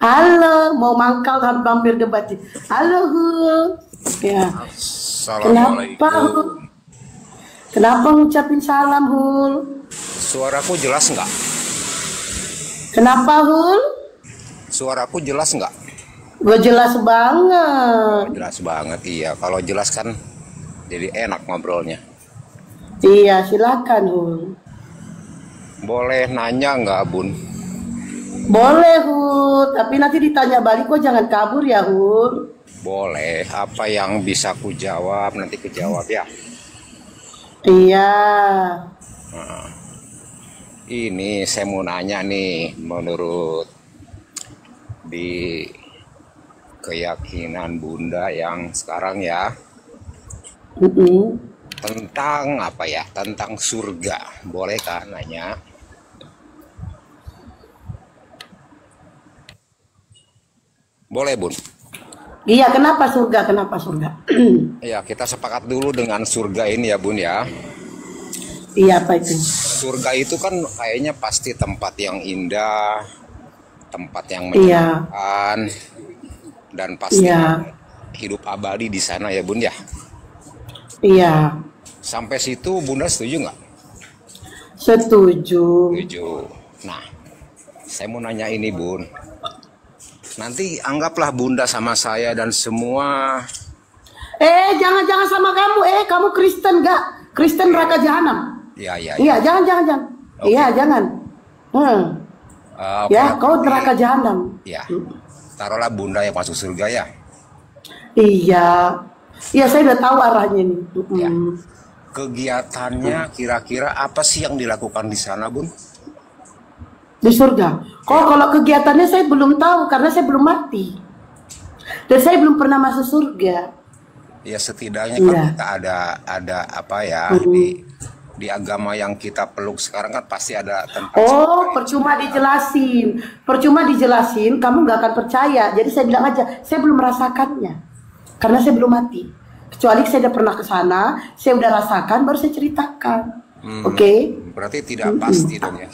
Halo, mau mangkal hampir debat. Halo, Hul. Ya, kenapa, Hul? Assalamualaikum. Kenapa ngucapin salam, Hul? Suaraku jelas nggak? Kenapa, Hul? Suaraku jelas nggak? Gue jelas banget. Jelas banget, iya. Kalau jelas kan jadi enak ngobrolnya. Iya, silakan, Hul. Boleh nanya nggak, Bun? Boleh, Hul. Tapi nanti ditanya balik kok, jangan kabur ya, Hul. Boleh. Apa yang bisa ku jawab nanti ku jawab ya. Iya. Ini saya mau nanya nih, menurut di keyakinan Bunda yang sekarang ya, Mm-mm. tentang apa ya? Tentang surga. Boleh kan nanya? Boleh, Bun. Iya, kenapa surga? Kenapa surga? Ya, kita sepakat dulu dengan surga ini ya, Bun ya. Iya, apa itu? Surga itu kan kayaknya pasti tempat yang indah, tempat yang Iya, menyenangkan, dan pasti iya, hidup abadi di sana ya, Bun ya. iya. Sampai situ Bunda setuju nggak? Setuju. Setuju. Nah, saya mau nanya ini, Bun. Nanti anggaplah Bunda sama saya dan semua. Jangan-jangan sama kamu. Kamu Kristen gak? Kristen neraka jahanam. Ya, ya, ya. Iya, jangan. Oke. Iya, jangan. Hmm. Oke, Ya, kau berarti neraka jahanam. ya. Taruhlah Bunda yang masuk surga ya. Iya. Iya, saya udah tahu arahnya nih. Ya. Kegiatannya kira-kira apa sih yang dilakukan di sana, Bun? Di surga. Kalau kegiatannya saya belum tahu karena saya belum mati. Dan saya belum pernah masuk surga. Ya setidaknya kan Iya. kita ada apa ya, di agama yang kita peluk sekarang kan pasti ada tentang surga. Percuma dijelasin. Percuma dijelasin, kamu nggak akan percaya. Jadi saya bilang aja, saya belum merasakannya. Karena saya belum mati. Kecuali saya udah pernah ke sana, saya udah rasakan, baru saya ceritakan. Oke? Berarti tidak pasti dong ya,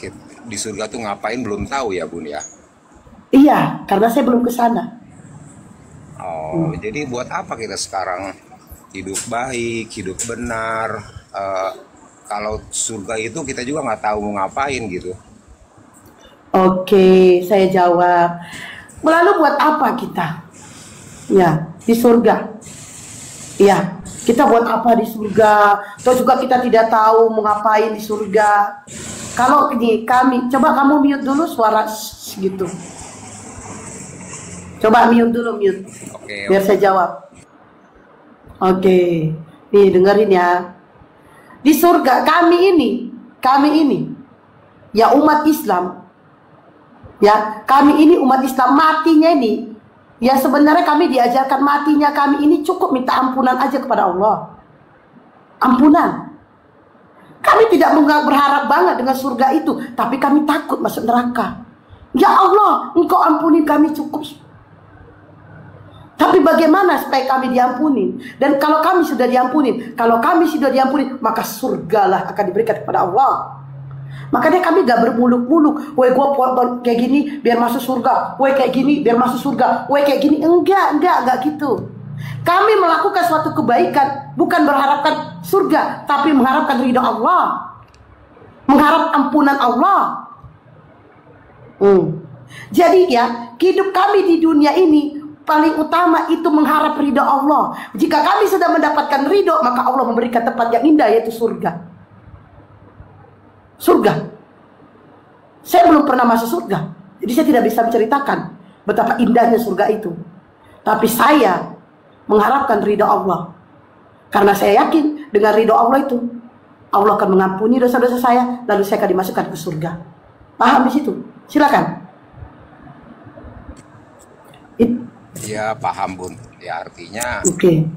di surga tuh ngapain belum tahu ya, Bun ya. Iya, karena saya belum ke sana. Oh, jadi buat apa kita sekarang hidup baik, hidup benar? Kalau surga itu kita juga nggak tahu mau ngapain gitu. Oke, saya jawab. Lalu buat apa kita? Ya, di surga. Iya, kita buat apa di surga? Atau juga kita tidak tahu mau ngapain di surga. Kalau ini kami, coba kamu mute dulu suara gitu. Coba mute dulu, mute. Oke, Biar saya jawab. Oke, nih dengerin ya. Di surga kami ini, ya umat Islam, ya kami ini umat Islam matinya ini, ya sebenarnya kami diajarkan matinya kami ini cukup minta ampunan aja kepada Allah. Ampunan. Kami tidak berharap banget dengan surga itu, tapi kami takut masuk neraka. Ya Allah, Engkau ampuni kami cukup. Tapi bagaimana supaya kami diampuni? Dan kalau kami sudah diampuni, maka surgalah akan diberikan kepada Allah. Makanya kami gak bermuluk-muluk, weh gue kayak gini biar masuk surga, weh kayak gini biar masuk surga, weh kayak gini. Enggak gitu. Kami melakukan suatu kebaikan bukan berharapkan surga, tapi mengharapkan ridha Allah, mengharap ampunan Allah. Jadi ya, hidup kami di dunia ini paling utama itu mengharap ridha Allah. Jika kami sudah mendapatkan ridha, maka Allah memberikan tempat yang indah, yaitu surga. Surga. Saya belum pernah masuk surga, jadi saya tidak bisa menceritakan betapa indahnya surga itu. Tapi saya mengharapkan ridha Allah, karena saya yakin dengan ridha Allah itu Allah akan mengampuni dosa-dosa saya, lalu saya akan dimasukkan ke surga. Paham di situ? Silakan. ya paham, Bun. Ya artinya, Oke.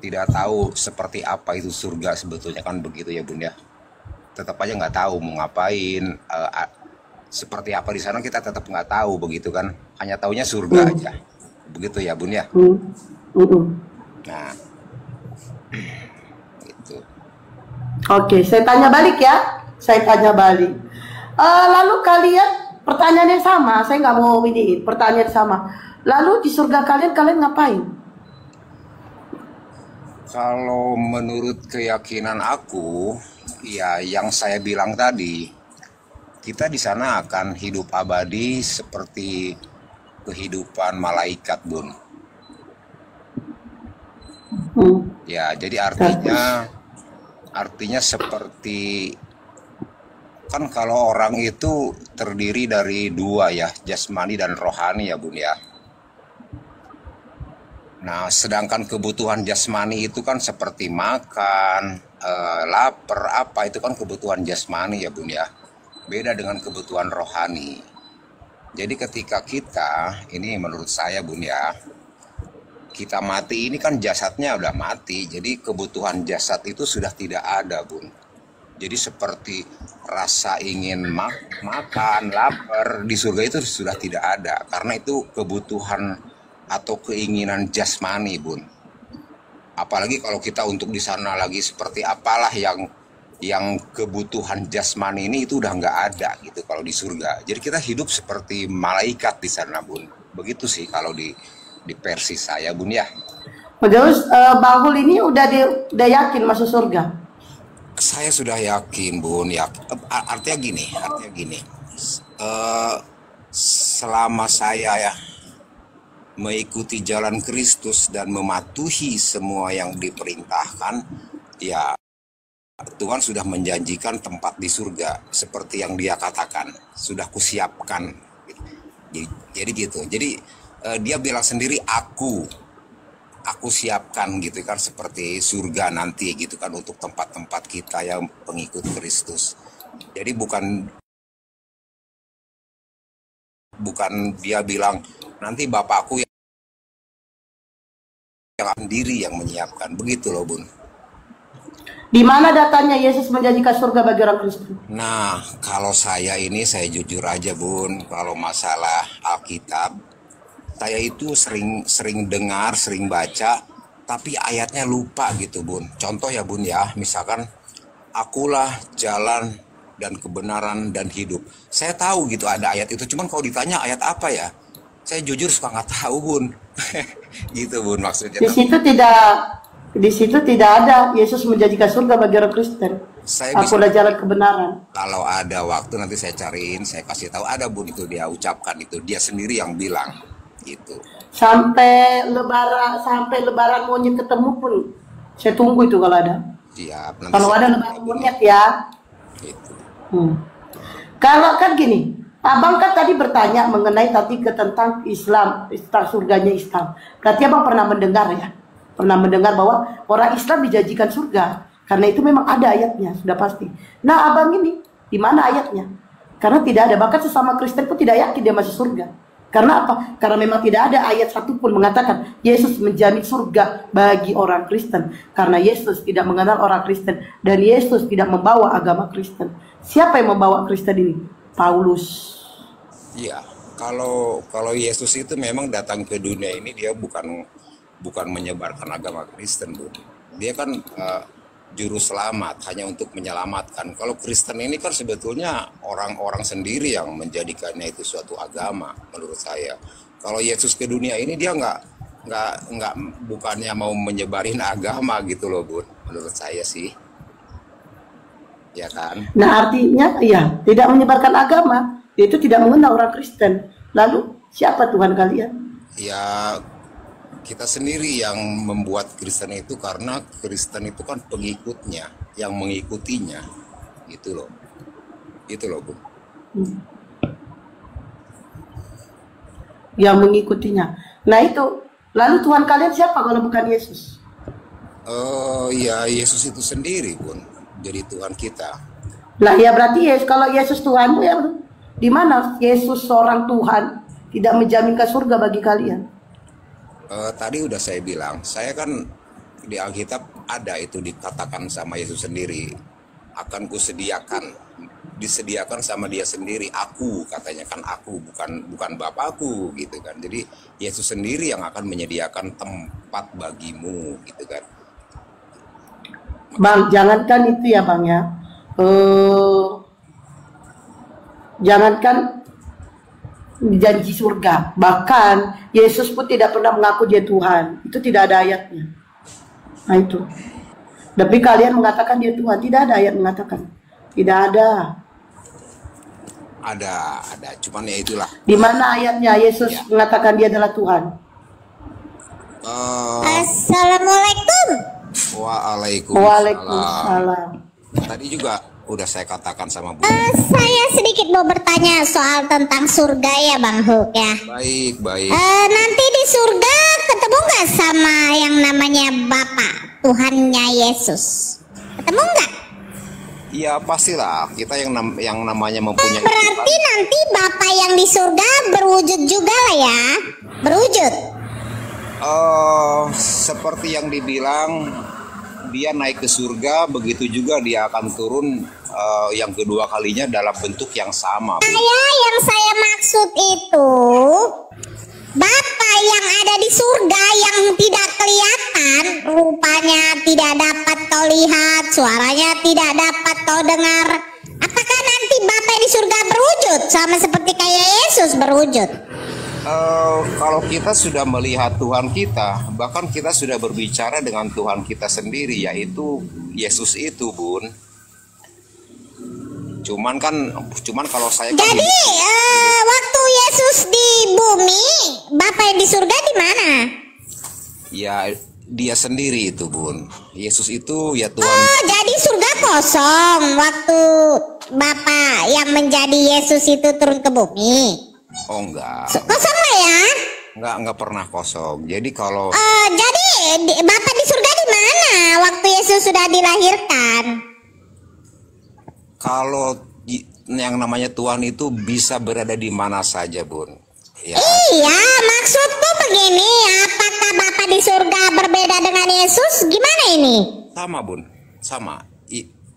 tidak tahu seperti apa itu surga sebetulnya kan begitu ya, Bun ya. Tetap aja nggak tahu mau ngapain, seperti apa di sana kita tetap nggak tahu begitu kan. Hanya taunya surga aja, begitu ya, Bun ya. Nah, gitu. Oke, saya tanya balik ya. Saya tanya balik. Lalu kalian pertanyaannya sama, saya nggak mau ini pertanyaan sama. Lalu di surga kalian ngapain? Kalau menurut keyakinan aku, ya yang saya bilang tadi, kita di sana akan hidup abadi seperti kehidupan malaikat, Bun. Ya, jadi artinya seperti, kan kalau orang itu terdiri dari dua ya, jasmani dan rohani ya, Bun ya. Nah, sedangkan kebutuhan jasmani itu kan seperti makan, lapar, apa itu kan kebutuhan jasmani ya, Bun ya. Beda dengan kebutuhan rohani. Jadi ketika kita, ini menurut saya, Bun ya, kita mati ini kan jasadnya udah mati. Jadi kebutuhan jasad itu sudah tidak ada, Bun. Jadi seperti rasa ingin makan, lapar di surga itu sudah tidak ada. Karena itu kebutuhan atau keinginan jasmani, Bun. Apalagi kalau kita untuk di sana lagi seperti apalah yang kebutuhan jasmani ini itu udah nggak ada gitu kalau di surga. Jadi kita hidup seperti malaikat di sana, Bun. Begitu sih kalau di versi saya, Bun ya. Terus Bahul ini udah yakin masuk surga? Saya sudah yakin, Bun. Ya, artinya gini. Selama saya ya mengikuti jalan Kristus dan mematuhi semua yang diperintahkan, ya Tuhan sudah menjanjikan tempat di surga seperti yang Dia katakan, sudah kusiapkan. Jadi gitu. Jadi Dia bilang sendiri, aku siapkan gitu kan, seperti surga nanti gitu kan untuk tempat-tempat kita yang pengikut Kristus. Jadi bukan Dia bilang nanti Bapakku yang sendiri yang menyiapkan, begitu loh, Bun. Di mana datanya Yesus menjanjikan surga bagi orang Kristen? Nah, kalau saya jujur aja, Bun, kalau masalah Alkitab, saya itu sering dengar, sering baca, tapi ayatnya lupa gitu, Bun. Contoh ya, Bun ya, misalkan akulah jalan dan kebenaran dan hidup. Saya tahu gitu ada ayat itu, cuman kalau ditanya ayat apa ya, saya jujur suka nggak tahu, Bun. Gitu, Bun, maksudnya. Di situ tidak ada Yesus menjanjikan surga bagi orang Kristen. Akulah jalan kebenaran. Kalau ada waktu nanti saya cariin, saya kasih tahu, ada, Bun, itu dia ucapkan, itu dia sendiri yang bilang gitu. Sampai lebaran monyet ketemu pun saya tunggu itu kalau ada. Siap, kalau ada lebaran monyet ya. Gitu. Kalau kan gini, Abang kan tadi bertanya mengenai tentang Islam, tentang surganya Islam. Berarti Abang pernah mendengar bahwa orang Islam dijanjikan surga. Karena itu memang ada ayatnya, sudah pasti. Nah, Abang ini di mana ayatnya? Karena tidak ada, bahkan sesama Kristen pun tidak yakin dia masuk surga. Karena apa? Karena memang tidak ada ayat satupun mengatakan Yesus menjamin surga bagi orang Kristen. Karena Yesus tidak mengenal orang Kristen dan Yesus tidak membawa agama Kristen. Siapa yang membawa Kristen ini? Paulus. Iya, kalau Yesus itu memang datang ke dunia ini, dia bukan menyebarkan agama Kristen, Bu. Dia kan juru selamat, hanya untuk menyelamatkan. Kalau Kristen ini kan sebetulnya orang-orang sendiri yang menjadikannya itu suatu agama, menurut saya. Kalau Yesus ke dunia ini dia nggak bukannya mau menyebarin agama gitu loh, Bu, menurut saya sih. Ya kan? Nah, artinya ya tidak menyebarkan agama, itu tidak mengenal orang Kristen. Lalu siapa Tuhan kalian? Ya, kita sendiri yang membuat Kristen itu, karena Kristen itu kan pengikutnya, yang mengikutinya, gitu loh, Bu. Yang mengikutinya. Nah itu, lalu Tuhan kalian siapa kalau bukan Yesus? Ya Yesus itu sendiri, Bun, jadi Tuhan kita. Lah ya berarti kalau Yesus Tuhan, ya di mana Yesus seorang Tuhan tidak menjaminkan surga bagi kalian? Tadi udah saya bilang, saya kan di Alkitab ada itu dikatakan sama Yesus sendiri, akan disediakan sama dia sendiri, aku, katanya kan aku, bukan Bapakku gitu kan. Jadi Yesus sendiri yang akan menyediakan tempat bagimu gitu kan. Bang, jangankan itu ya Bang ya. Jangankan janji surga, bahkan Yesus pun tidak pernah mengaku dia Tuhan. Itu tidak ada ayatnya. Nah itu. Tapi kalian mengatakan dia Tuhan, tidak ada ayat mengatakan. Tidak ada. Ada, cuman ya itulah. Di mana ayatnya Yesus mengatakan dia adalah Tuhan? Assalamualaikum. Waalaikumsalam. Tadi juga udah saya katakan sama Bu. Saya sedikit mau bertanya soal tentang surga ya Bang Hook ya. Baik. Nanti di surga ketemu nggak sama yang namanya Bapak Tuhannya Yesus? Ketemu nggak? Iya pastilah, kita yang namanya mempunyai Berarti nanti Bapak yang di surga berwujud juga lah ya, berwujud. Seperti yang dibilang, dia naik ke surga, begitu juga dia akan turun yang kedua kalinya dalam bentuk yang sama. Yang saya maksud itu Bapak yang ada di surga yang tidak kelihatan, rupanya tidak dapat kau lihat, suaranya tidak dapat kau dengar. Apakah nanti Bapak di surga berwujud sama seperti kayak Yesus berwujud? Kalau kita sudah melihat Tuhan kita, bahkan kita sudah berbicara dengan Tuhan kita sendiri, yaitu Yesus itu, Bun. Cuman kalau saya jadi waktu Yesus di bumi, Bapak yang di surga di mana? Ya dia sendiri itu, Bun. Yesus itu ya Tuhan. Jadi surga kosong waktu Bapak yang menjadi Yesus itu turun ke bumi. Oh enggak. Kosong lah ya? Enggak pernah kosong. Jadi kalau jadi Bapak di surga di mana waktu Yesus sudah dilahirkan? Kalau yang namanya Tuhan itu bisa berada di mana saja, Bun. Ya. Iya, maksudku begini, apakah Bapak di surga berbeda dengan Yesus? Gimana ini? Sama, Bun. Sama.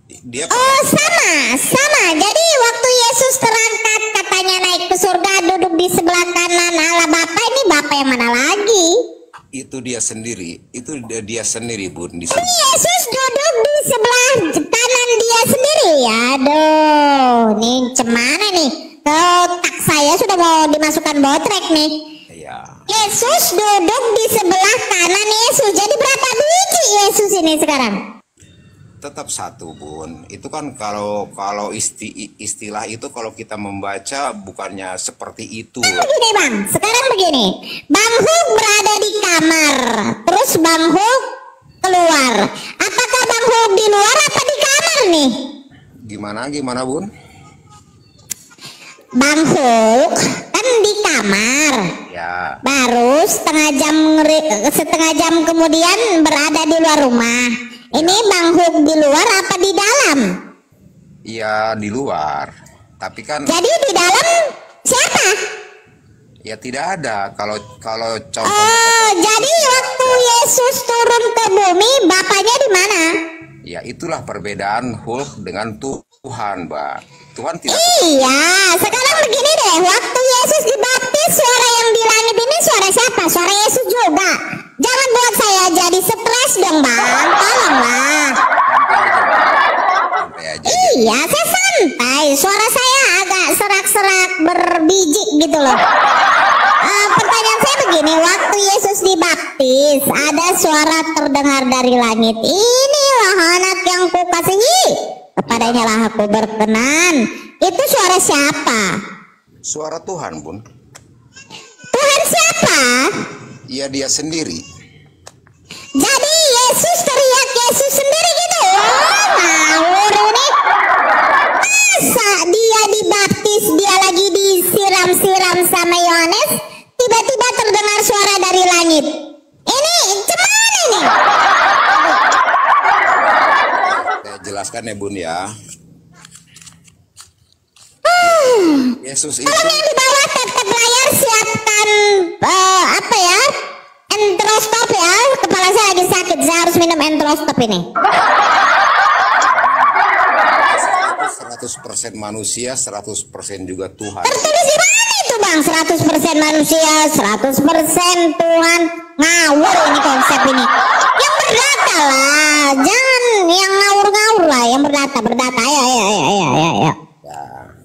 Dia sama. Jadi waktu Yesus terangkat katanya naik ke surga, duduk di sebelah kanan Allah Bapa, ini Bapak yang mana lagi? Itu dia sendiri. Itu dia sendiri, Bun. Di ini Yesus duduk di sebelah kanan dia sendiri ya. Aduh, ini cemana nih? Otak saya sudah mau dimasukkan botrek nih. Iya. Yesus duduk di sebelah kanan Yesus. Jadi berapa biji Yesus ini sekarang? Tetap satu, Bun. Itu kan kalau istilah itu kalau kita membaca bukannya seperti itu. Begini Bang, sekarang begini. Bang Hook berada di kamar, terus Bang Hook keluar. Apakah Bang Hook di luar apa di kamar nih? Gimana, Bun? Bang Hook kan di kamar. Ya. Baru setengah jam kemudian berada di luar rumah. Ini Bang Hook di luar apa di dalam? Iya, di luar. Tapi kan jadi di dalam siapa? Ya tidak ada. Kalau contoh. Jadi waktu Yesus turun ke bumi, Bapaknya di mana? Ya itulah perbedaan Hulk dengan Tuhan, Mbak. Tuhan tidak. Iya, sekarang begini deh. Waktu Yesus dibaptis, suara yang di langit ini suara siapa? Suara Yesus juga. Jangan buat saya jadi stres dong, Bang. Tolonglah. Santai aja. Iya, saya santai. Suara saya agak serak-serak berbiji gitu loh. Pertanyaan saya begini, waktu Yesus dibaptis, ada suara terdengar dari langit. Inilah anak yang kukasihi, kepadanya lah aku berkenan. Itu suara siapa? Suara Tuhan, Bun. Tuhan siapa? Ya dia sendiri. Jadi Yesus teriak Yesus sendiri gitu. Ngawur ini. Masa dia dibaptis, dia lagi disiram-siram sama Yohanes, tiba-tiba terdengar suara dari langit. Ini gimana nih? Saya jelaskan ya, Bun ya. Yesus itu. Kalau yang di bawah tetap layar siapkan apa ya? Enterostop ya. Kepala saya lagi sakit, saya harus minum enterostop ini. 100% manusia, 100% juga Tuhan. Tertulis di mana itu Bang? 100% manusia, 100% Tuhan. Ngawur ini konsep ini. Yang berdata lah, jangan yang ngawur-ngawur lah. Yang berdata. Ayo. Ya,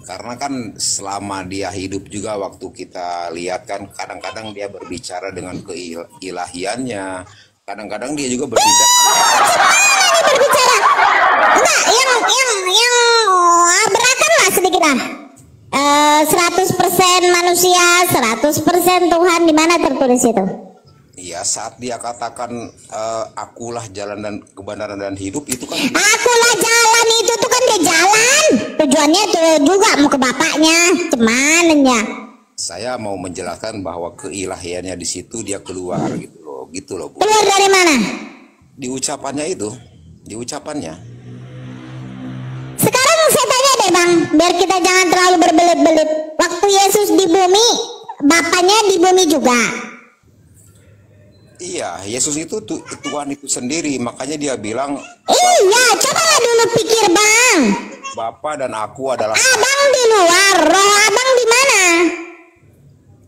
Karena kan selama dia hidup juga waktu kita lihat kan kadang-kadang dia berbicara dengan keilahiannya, kadang-kadang dia juga berbicara. Enggak, yang berakan lah sedikit lah. 100% manusia, 100% Tuhan, di mana tertulis itu? Iya, saat dia katakan akulah jalan dan kebenaran dan hidup, itu kan Akulah jalan, itu tuh kan dia jalan. Tujuannya tuh juga mau ke bapaknya, cemananya. saya mau menjelaskan bahwa keilahiannya di situ dia keluar gitu loh Bu. Keluar dari mana? Di ucapannya itu, di ucapannya. Sekarang saya tanya deh bang, biar kita jangan terlalu berbelit-belit. Waktu Yesus di bumi, bapaknya di bumi juga. Iya, Yesus itu Tuhan itu sendiri, makanya dia bilang Iya, cobalah dulu pikir bang. Bapa dan aku adalah. Abang di luar, roh abang di mana?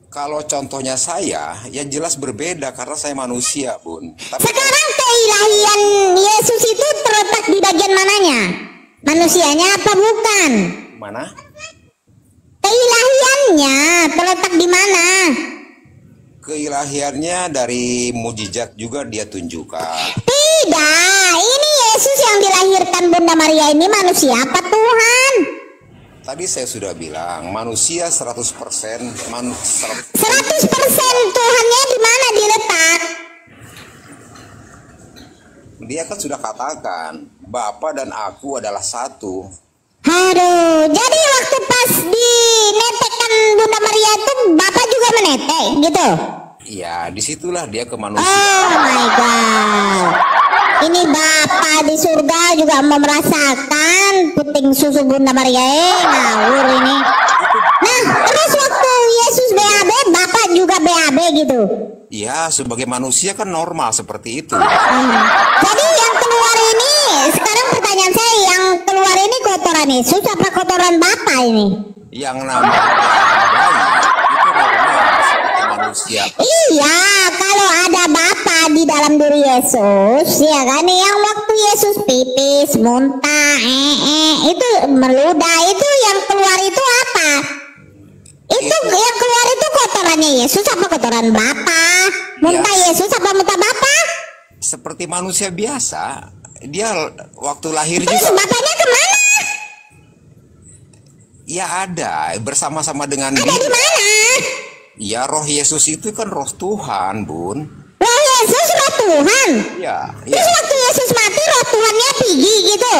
Kalau contohnya saya, ya jelas berbeda karena saya manusia, Bun. Tapi Sekarang keilahian Yesus itu terletak di bagian mananya? Manusianya apa bukan? mana? Keilahiannya terletak di mana? Keilahiannya dari mujizat juga dia tunjukkan. Tidak, ini Yesus yang dilahirkan Bunda Maria ini manusia apa Tuhan? Tadi saya sudah bilang, manusia 100%, 100%. 100% Tuhannya di mana diletak? Dia kan sudah katakan, Bapa dan aku adalah satu. Aduh, jadi waktu pas dinetekkan Bunda Maria itu Bapak juga menetek gitu? Ya, disitulah dia ke manusia. Oh my God. Ini Bapak di surga juga mau merasakan puting susu Bunda Maria, ngawur ini. Nah, terus waktu Yesus BAB, Bapak juga BAB gitu? Ya, sebagai manusia kan normal seperti itu. Jadi yang keluar ini, sekarang pertanyaan saya, yang keluar ini kotoran Yesus apa kotoran Bapak ini? Yang namanya bayi, itu normal seperti manusia. Iya, kalau ada Bapa di dalam diri Yesus, ya kan, yang waktu Yesus pipis, muntah, itu meludah, itu yang keluar itu apa? Itu yang keluar itu kotorannya Yesus apa kotoran Bapa? Muntah Yesus apa muntah Bapa? Seperti manusia biasa, dia waktu lahir Terus juga. Bapaknya kemana? Ya ada, bersama-sama dengan Ada di dia. mana? Ya roh Yesus itu kan roh Tuhan, Bun. Roh Yesus roh Tuhan. Iya, Terus iya. waktu Yesus mati roh Tuhannya pergi gitu.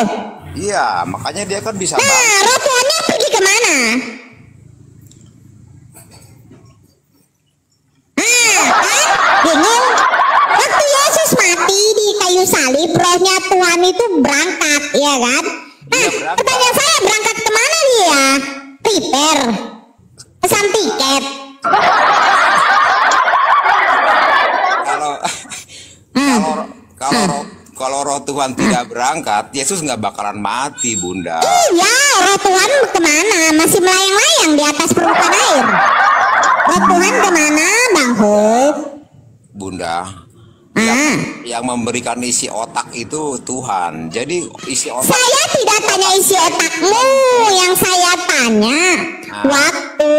Iya, makanya dia kan bisa Nah, bangkit. roh Tuhannya pergi kemana? Bingung. Waktu Yesus mati di kayu salib, rohnya Tuhan itu berangkat, ya kan? Nah, Dia berangkat. pertanyaan saya, berangkat kemana dia? Prepare, pesan tiket. Kalau kalau roh Tuhan tidak berangkat, Yesus nggak bakalan mati, Bunda. Iya, roh Tuhan kemana? Masih melayang-layang di atas permukaan air. Roh Tuhan kemana, Bang Hope? Bunda, Ah. yang memberikan isi otak itu Tuhan. Jadi isi otak Saya tidak tanya isi otakmu, yang saya tanya waktu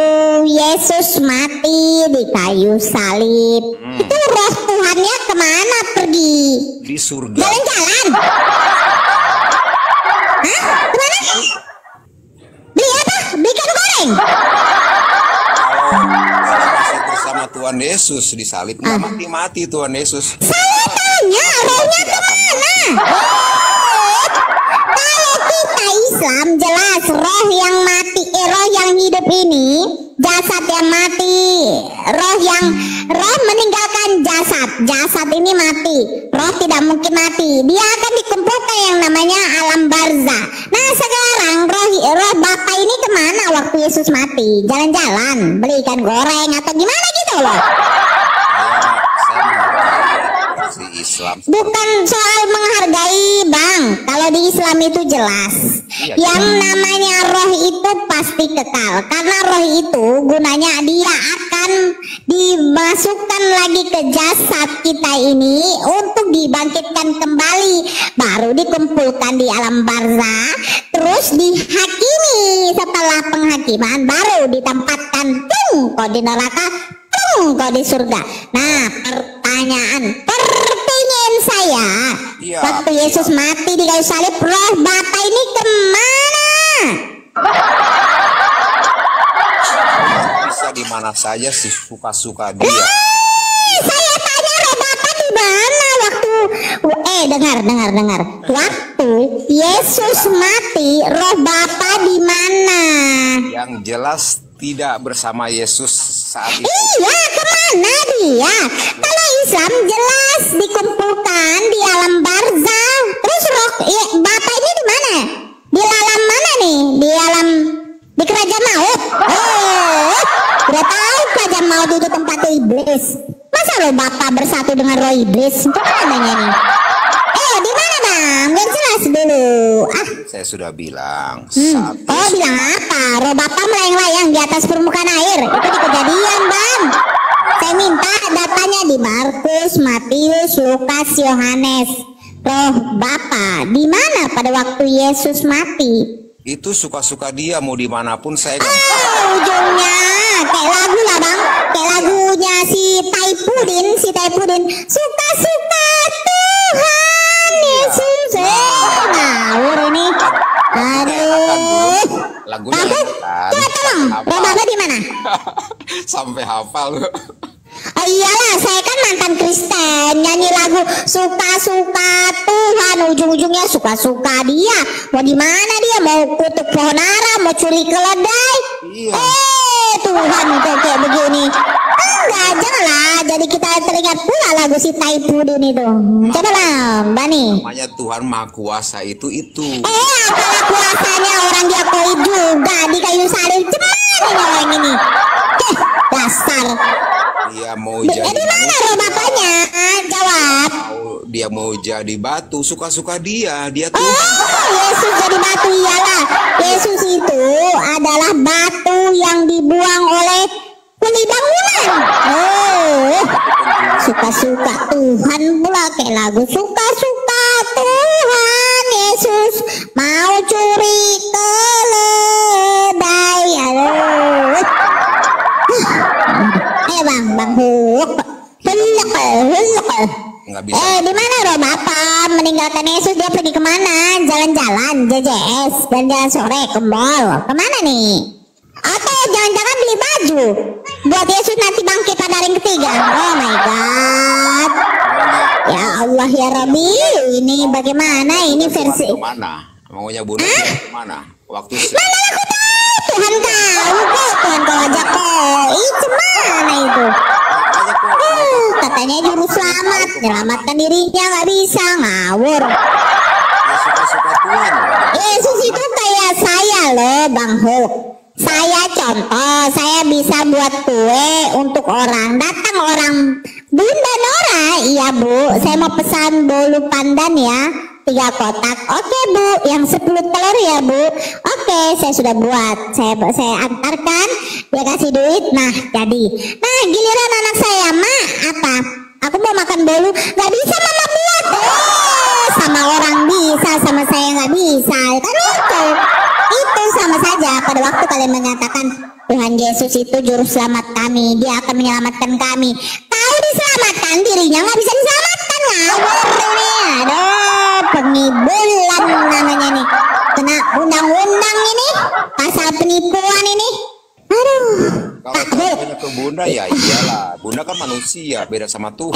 Yesus mati di kayu salib, itu roh Tuhannya kemana pergi? di surga. Jalan-jalan? Hah? Kemana? Beli apa? Beli ikan goreng? Kalau masih bersama Tuhan Yesus di salib, nggak mati-mati Tuhan Yesus. Saya tanya rohnya kemana? Kalau kita Islam jelas roh yang mati, roh yang hidup ini, jasad yang mati, roh meninggalkan jasad ini mati, roh tidak mungkin mati, dia akan dikumpulkan yang namanya alam barzah. Nah sekarang roh Bapak ini kemana waktu Yesus mati? Jalan-jalan, beli ikan goreng atau gimana gitu loh? Saya menghargai si Islam. Bukan soal menghargai bang, kalau di Islam itu jelas Iya, yang namanya roh itu pasti kekal, karena roh itu gunanya dia akan dimasukkan lagi ke jasad kita ini untuk dibangkitkan kembali, baru dikumpulkan di alam barzah, terus dihakimi. Setelah penghakiman, baru ditempatkan kau di neraka, kau di surga. Nah, pertanyaan saya, waktu Yesus mati di kayu salib, roh Bapa ini kemana? Bisa di mana saja sih, suka-suka dia. Saya tanya roh Bapa di mana waktu dengar. Waktu Yesus mati, roh Bapa di mana? Yang jelas tidak bersama Yesus saat itu. Iya, kemana dia? Kalau Islam jelas dikumpulkan di alam barzah. Terus roh Bapa ini di mana? Di alam mana nih? Di kerajaan maut. Udah tahu kerajaan maut itu tempat iblis. Masa roh Bapa bersatu dengan roh iblis? Gimana nih? Di mana bang? Biar jelas dulu. Saya sudah bilang. Bilang apa? Roh Bapa melayang-layang di atas permukaan air. Itu di Kejadian bang. Saya minta datanya di Markus, Matius, Lukas, Yohanes. Roh Bapa di mana pada waktu Yesus mati? Itu suka-suka dia, mau dimanapun saya Ujungnya kayak lagu lah bang, kayak lagunya si Taipudin, suka-suka Tuhan Yesus. Ngawur ini. Aduh. Lagunya Coba tolong, roh Bapa di mana? Sampai hafal lu. Iyalah, saya kan mantan Kristen, nyanyi lagu suka-suka Tuhan, ujung-ujungnya suka-suka dia. Mau di mana dia? Mau kutuk pohon ara, mau curi keledai? Iya. Tuhan kok kayak begini. Enggak, janganlah. Jadi kita teringat pula lagu si Taipudin itu. Coba lah, Bani. Namanya Tuhan Maha Kuasa itu. Apalah kuasanya, orang dia koi juga di kayu salib. Cuman orang ini. Dasar. Dia mau jadi di mana roh Bapanya? Jawab. Dia mau jadi batu, suka-suka dia tuh. Yesus jadi batu, iyalah. Yesus itu adalah batu yang dibuang oleh kuli bangunan. Suka-suka Tuhan pula, kayak lagu suka-suka Tuhan Yesus mau curi keledai. Bang Huluk. Nggak bisa. Di mana roh Bapa meninggalkan Yesus? Dia pergi kemana? Jalan-jalan, JJS, dan jalan sore ke mall. Kemana nih? Atau jangan-jangan beli baju buat Yesus nanti bangkit pada hari ketiga. Oh my God. Ya Allah ya Rabbi, ini bagaimana ini versi? Mana? Maunya Bunda kemana? Waktu mana aku tahu? Tuhan tahu kok. Tuhan kau ajak kok. Mana itu? Katanya juru selamat, menyelamatkan dirinya nggak bisa, ngawur. Suka-suka Tuhan. Yesus itu kayak saya loh Bang Hulk. Saya contoh, saya bisa buat kue untuk orang. Datang orang, Bunda Nora, iya Bu, saya mau pesan bolu pandan ya, 3 kotak. Oke Bu, yang 10 telur ya Bu. Oke, saya sudah buat. Saya antarkan, dia kasih duit. Nah, jadi. Nah, giliran anak saya, Ma, apa? Aku mau makan bolu. Gak bisa Mama buat. Sama orang bisa, sama saya nggak bisa. Kan itu sama saja. Pada waktu kalian menyatakan Tuhan Yesus itu juru selamat kami, dia akan menyelamatkan kami. Tahu diselamatkan, dirinya nggak bisa diselamatkan. Ngawur ini. Aduh, pengibulan namanya nih. Kena undang-undang ini, pasal penipuan ini. Aduh. Kalau tanya ke Bunda ya iyalah, Bunda kan manusia, beda sama Tuhan.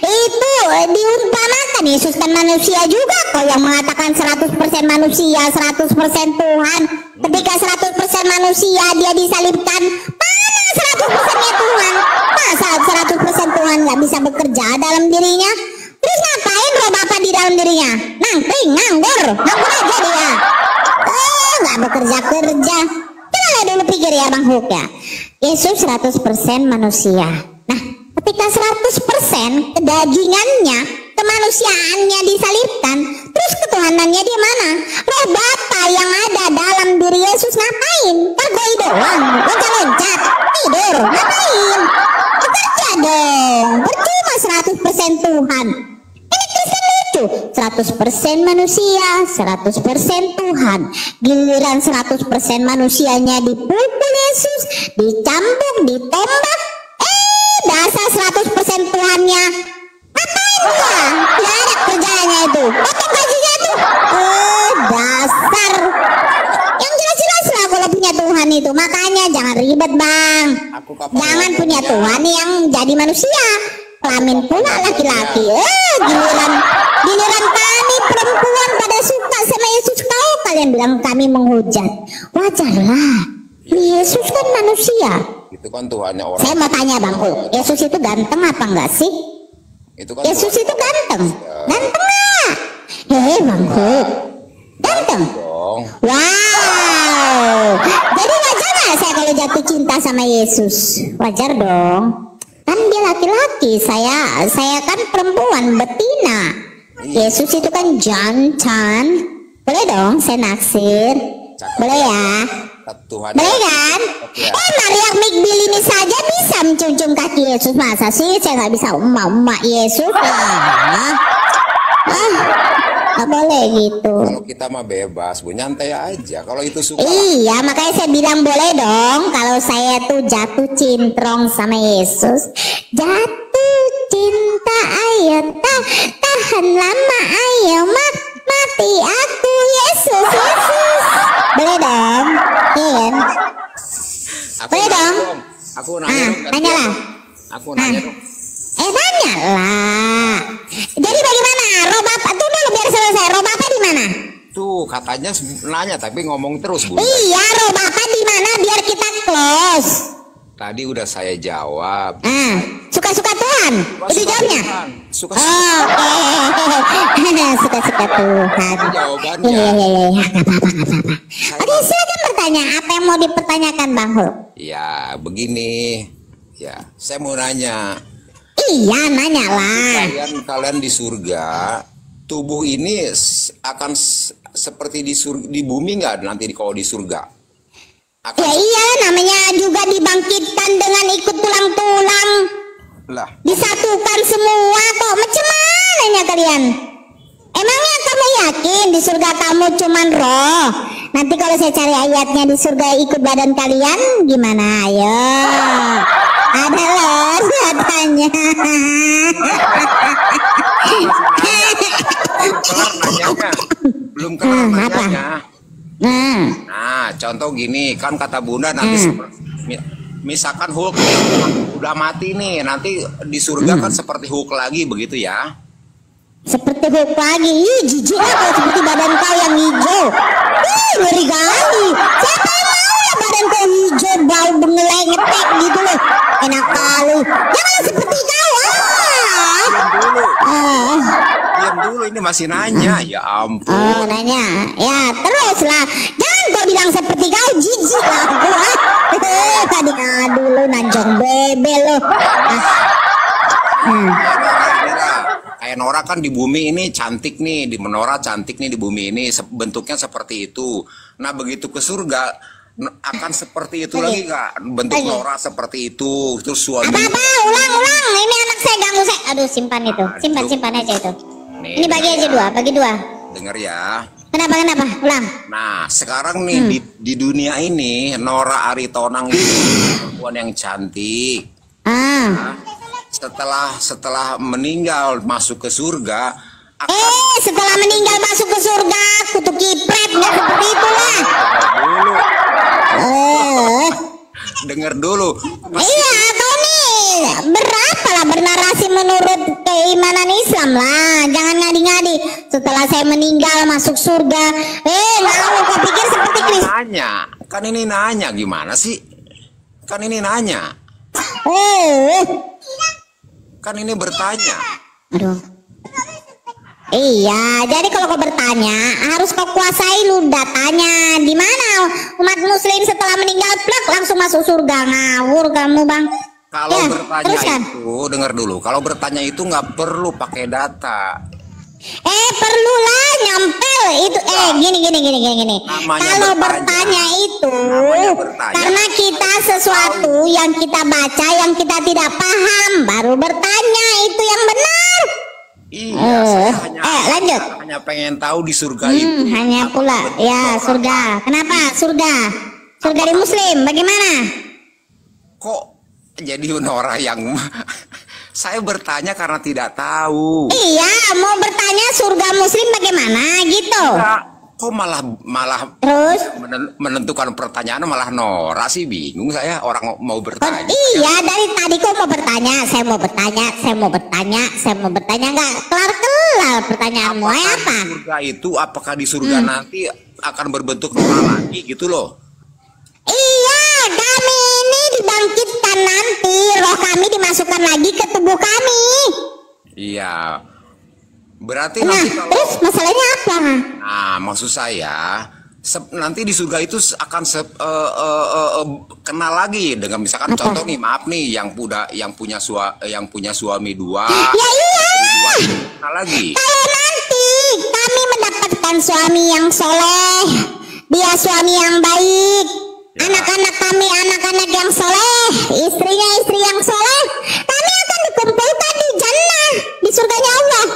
Itu diumpamakan Yesus kan manusia juga kok, yang mengatakan 100% manusia, 100% Tuhan. Ketika 100% manusia dia disalibkan, mana 100%-nya Tuhan? Masa 100% Tuhan nggak bisa bekerja dalam dirinya? Terus ngapain roh Bapa di dalam dirinya? Nganggur aja dia. Nggak bekerja-kerja. Coba dulu pikir ya Bang Hulk ya. Yesus 100% manusia. Nah, ketika 100% kedagingannya, kemanusiaannya disalibkan, terus ketuhanannya di mana? Roh Bapa yang ada dalam diri Yesus ngapain? Pergi doang, loncat-loncat, tidur, ngapain? Bekerja dong, percuma 100% Tuhan. Ini Kristen lucu, 100% 100% manusia, 100% Tuhan. Giliran 100% manusianya dipukul Yesus, dicambuk, ditombak. Dasar 100% Tuhannya. Ngapain dia? Tidak ada kerjaannya itu. Potong gajinya tuh. Dasar. Yang jelas-jelas lah kalau punya Tuhan itu. Makanya jangan ribet bang. Jangan punya Tuhan yang jadi manusia. Kelamin pula laki-laki. Giliran kami perempuan pada suka sama Yesus, kalian bilang kami menghujat. Wajarlah. Yesus kan manusia. Itu kan Tuhannya orang. Saya mau tanya bang, Yesus itu ganteng apa enggak sih? Itu kan Yesus itu ganteng. Ganteng nggak? Bang, ganteng. dong. Wow. Jadi wajar nggak saya kalau jatuh cinta sama Yesus? Wajar dong. Kan dia laki-laki, saya kan perempuan betina. Yesus itu kan jantan. Boleh dong saya naksir? Boleh ya? Tuhan. Boleh kan? Maria Mikbil ini saja bisa mencium kaki Yesus. Masa sih saya nggak bisa emak Yesus lah? Nggak boleh gitu. Kalau kita mah bebas, Bu, nyantai aja. Kalau itu suka. Iya, makanya saya bilang boleh dong. Kalau saya tuh jatuh cintrong sama Yesus, jatuh cinta ayo tahan lama ayo mati aku Yesus. Boleh dong, iya. Boleh dong. Aku nanya dong. Tanya lah. Aku nanya dong. Tanya lah. Jadi bagaimana? Roh Bapak tuh dulu biar selesai. Roh Bapak di mana? Tuh katanya nanya tapi ngomong terus, Bu. Iya, roh Bapak di mana biar kita close. Tadi udah saya jawab. Suka-suka Tuhan. Itu jawabnya. Suka. Suka-suka Tuhan. Jawabannya. Iya. Nggak apa-apa. Oke, silakan bertanya. Apa yang mau dipertanyakan, Bang Hul? Ya, begini. Ya, saya mau nanya. Iya, nanya lah. Kalian di surga, tubuh ini akan seperti di bumi nggak nanti kalau di surga? Ya iya, namanya juga dibangkitkan dengan ikut tulang-tulang. Lah. Disatukan semua kok. Macam mananya kalian? Emangnya kamu yakin di surga kamu cuman roh? Nanti kalau saya cari ayatnya di surga ikut badan kalian gimana? Ayo. Ada loh katanya. Belum kelar nanyanya. Nah, contoh gini, kan kata Bunda nanti misalkan Hulk udah mati nih, nanti di surga kan seperti Hulk lagi begitu ya? Seperti Hulk lagi, jijik lah kalau seperti badan kau yang hijau. Ngeri kali. Siapa yang mau ya badan kau hijau, bau bengeleng ngetek gitu loh. Enak kali. Jangan seperti kau. Diam dulu, ini masih nanya. Ya ampun. Nanya. Ya terus lah. Jangan kau bilang seperti kau, jijik lah gua. Tadi dulu nanjong bebel loh. Kayak Nora kan di bumi ini cantik nih, di menara cantik nih di bumi ini, bentuknya seperti itu. Nah begitu ke surga akan seperti itu lagi nggak? Bentuk Nora seperti itu, terus suami. Apa? Ulang. Ini anak saya ganggu saya. Aduh, simpan itu, simpan aja itu. Ini bagi aja bagi dua. Dengar ya. Kenapa? Ulang. Nah sekarang nih di dunia ini Nora Aritonang itu perempuan yang cantik. Nah, setelah meninggal masuk ke surga. Setelah meninggal masuk ke surga, kutu kipret nggak seperti itulah. Dengar dulu. Iya, kau nih berapa lah bernarasi menurut keimanan Islam lah. Jangan ngadi-ngadi. Setelah saya meninggal masuk surga. Lalu kau pikir seperti Kristus? Kan ini nanya gimana sih? Kan ini nanya. Kan ini bertanya. Aduh. Iya, jadi kalau kau bertanya harus kau kuasai lu datanya. Di mana umat muslim setelah meninggal plek langsung masuk surga? Ngawur kamu, Bang. Kalau bertanya itu, dengar dulu. Kalau bertanya itu nggak perlu pakai data. Perlulah nyampel itu. Gini. Kalau bertanya itu karena kita sesuatu yang kita baca yang kita tidak paham baru bertanya, itu yang benar. Iya, saya lanjut. hanya pengen tahu di surga itu. Hanya pula, ya surga. Kenapa surga? Surga di Muslim, bagaimana? Kok jadi orang yang saya bertanya karena tidak tahu. Iya, mau bertanya surga Muslim bagaimana gitu. Enggak, kok malah Terus? menentukan pertanyaan malah norak sih, bingung saya orang mau bertanya. Iya, dari tadi kok mau bertanya, saya mau bertanya, nggak kelar pertanyaanmu. Apa? Surga itu apakah di surga nanti akan berbentuk norak lagi gitu loh? Iya, kami ini dibangkitkan nanti, roh kami dimasukkan lagi ke tubuh kami. Iya. Berarti Nah, nanti kalau terus masalahnya apa? nah, maksud saya nanti di surga itu akan kenal lagi dengan misalkan Apa? contoh nih, maaf nih, yang punya suami dua, Ya iya. istri dua, kenal lagi. Kalau nanti kami mendapatkan suami yang soleh, dia suami yang baik, anak-anak kami anak-anak yang soleh, istrinya istri yang soleh, kami akan dikumpulkan di jannah, di surganya Allah.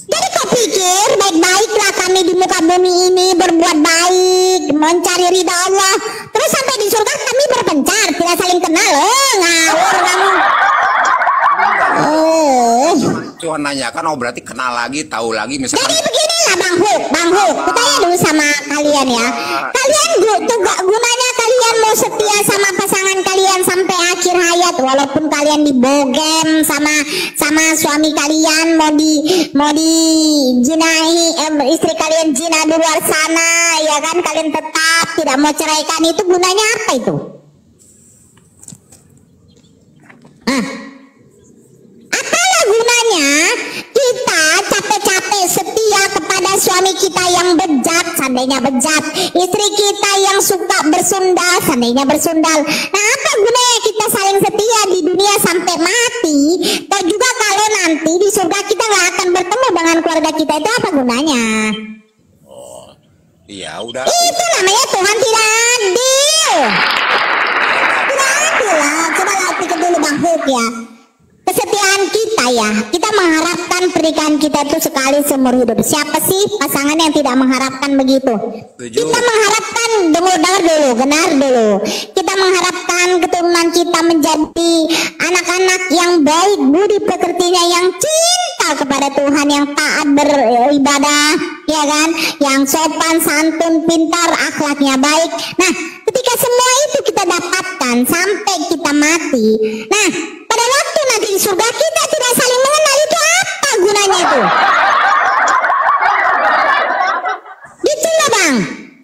Jadi kau pikir baik-baiklah kami di muka bumi ini berbuat baik, mencari ridha Allah, terus sampai di surga kami berpencar, tidak saling kenal. Ngawur kamu. Cuma nanyakan, oh berarti kenal lagi, tahu lagi misalkan. Jadi beginilah Bang Hu, kutanya dulu sama kalian ya. Kalian gunanya kalian mau setia sama pasangan kalian sampai akhir hayat, walaupun kalian dibogem sama suami kalian, mau dijinahi, istri kalian zina di luar sana, ya kan, kalian tetap tidak mau ceraikan, itu gunanya apa itu? Apalah gunanya kita capek-capek setia kepada suami kita yang bejat, seandainya bejat, istri kita yang suka bersundal, seandainya bersundal. Nah, apa gunanya kita saling setia di dunia sampai mati? Atau juga kalau nanti di surga kita nggak akan bertemu dengan keluarga kita, itu apa gunanya? Iya, udah. Itu namanya Tuhan tidak adil. Tidak adil lah. Coba pikir dulu Bang Huk ya. Kesetiaan kita ya, kita mengharapkan pernikahan kita itu sekali seumur hidup. Siapa sih pasangan yang tidak mengharapkan begitu? Kita mengharapkan, dengar dulu. Kita mengharapkan keturunan kita menjadi anak-anak yang baik, budi pekertinya yang cinta kepada Tuhan, yang taat beribadah, ya kan? Yang sopan, santun, pintar, akhlaknya baik. Nah, ketika semua itu kita dapatkan sampai kita mati, nah, pada waktu nanti di surga kita tidak saling mengenal, itu apa gunanya itu? Gitu loh Bang.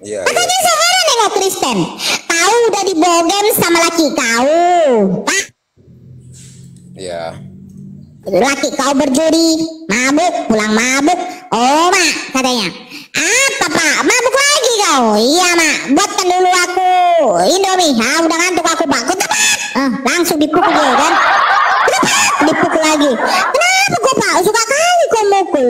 Iya, Makanya sekarang nengok Kristen, kau udah dibogem sama laki kau, Pak. Iya. Laki kau berjudi, mabuk, pulang mabuk. Oh mak, katanya, apa Pak, mabuk lagi kau? Iya mak, buatkan dulu aku Indomie. Udah ngantuk aku Pak. Kau tepat, langsung dipukul dia kan. Dipukul lagi. Kenapa kau Pak? Suka kali kau mukul.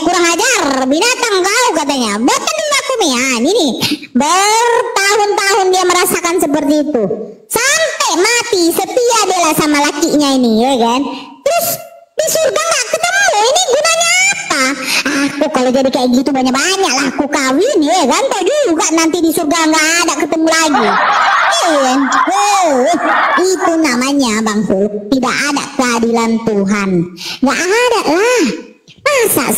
Kurang ajar, binatang kau, katanya. Buatkan dulu aku nih. Ini bertahun-tahun dia merasakan seperti itu. Sampai mati setia dia sama lakinya ini, ya kan. Terus di surga nggak ketemu. Ini gunanya apa? Aku kalau jadi kayak gitu banyak-banyak lah aku kawin, ya kan. Tau juga nanti di surga nggak ada ketemu lagi. Itu namanya Bang Hulk, tidak ada keadilan Tuhan. Nggak ada lah. Masa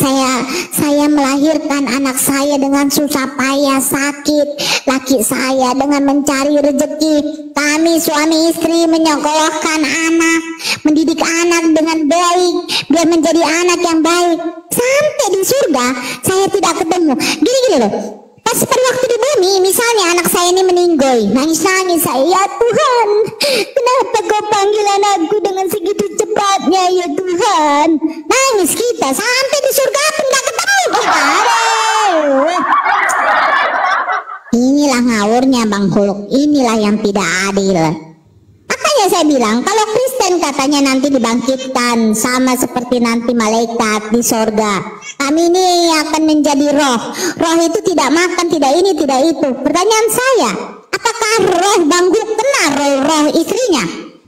saya melahirkan anak saya dengan susah payah, sakit, laki saya dengan mencari rezeki, kami suami istri menyekolahkan anak, mendidik anak dengan baik biar menjadi anak yang baik, sampai di surga saya tidak ketemu. Gini loh, pas pada waktu di bumi, misalnya anak saya ini meninggoy, nangis-nangis saya, ya Tuhan, kenapa kau panggil anakku dengan segitu cepatnya ya Tuhan? Nangis kita, sampai di surga pun gak ketemu kita. Inilah ngawurnya Bang Huluk, inilah yang tidak adil. Makanya saya bilang, kalau Kristen katanya nanti dibangkitkan sama seperti nanti malaikat di sorga, kami ini akan menjadi roh. Roh itu tidak makan, tidak ini, tidak itu. Pertanyaan saya, apakah roh Bang Huluk kenal roh istrinya?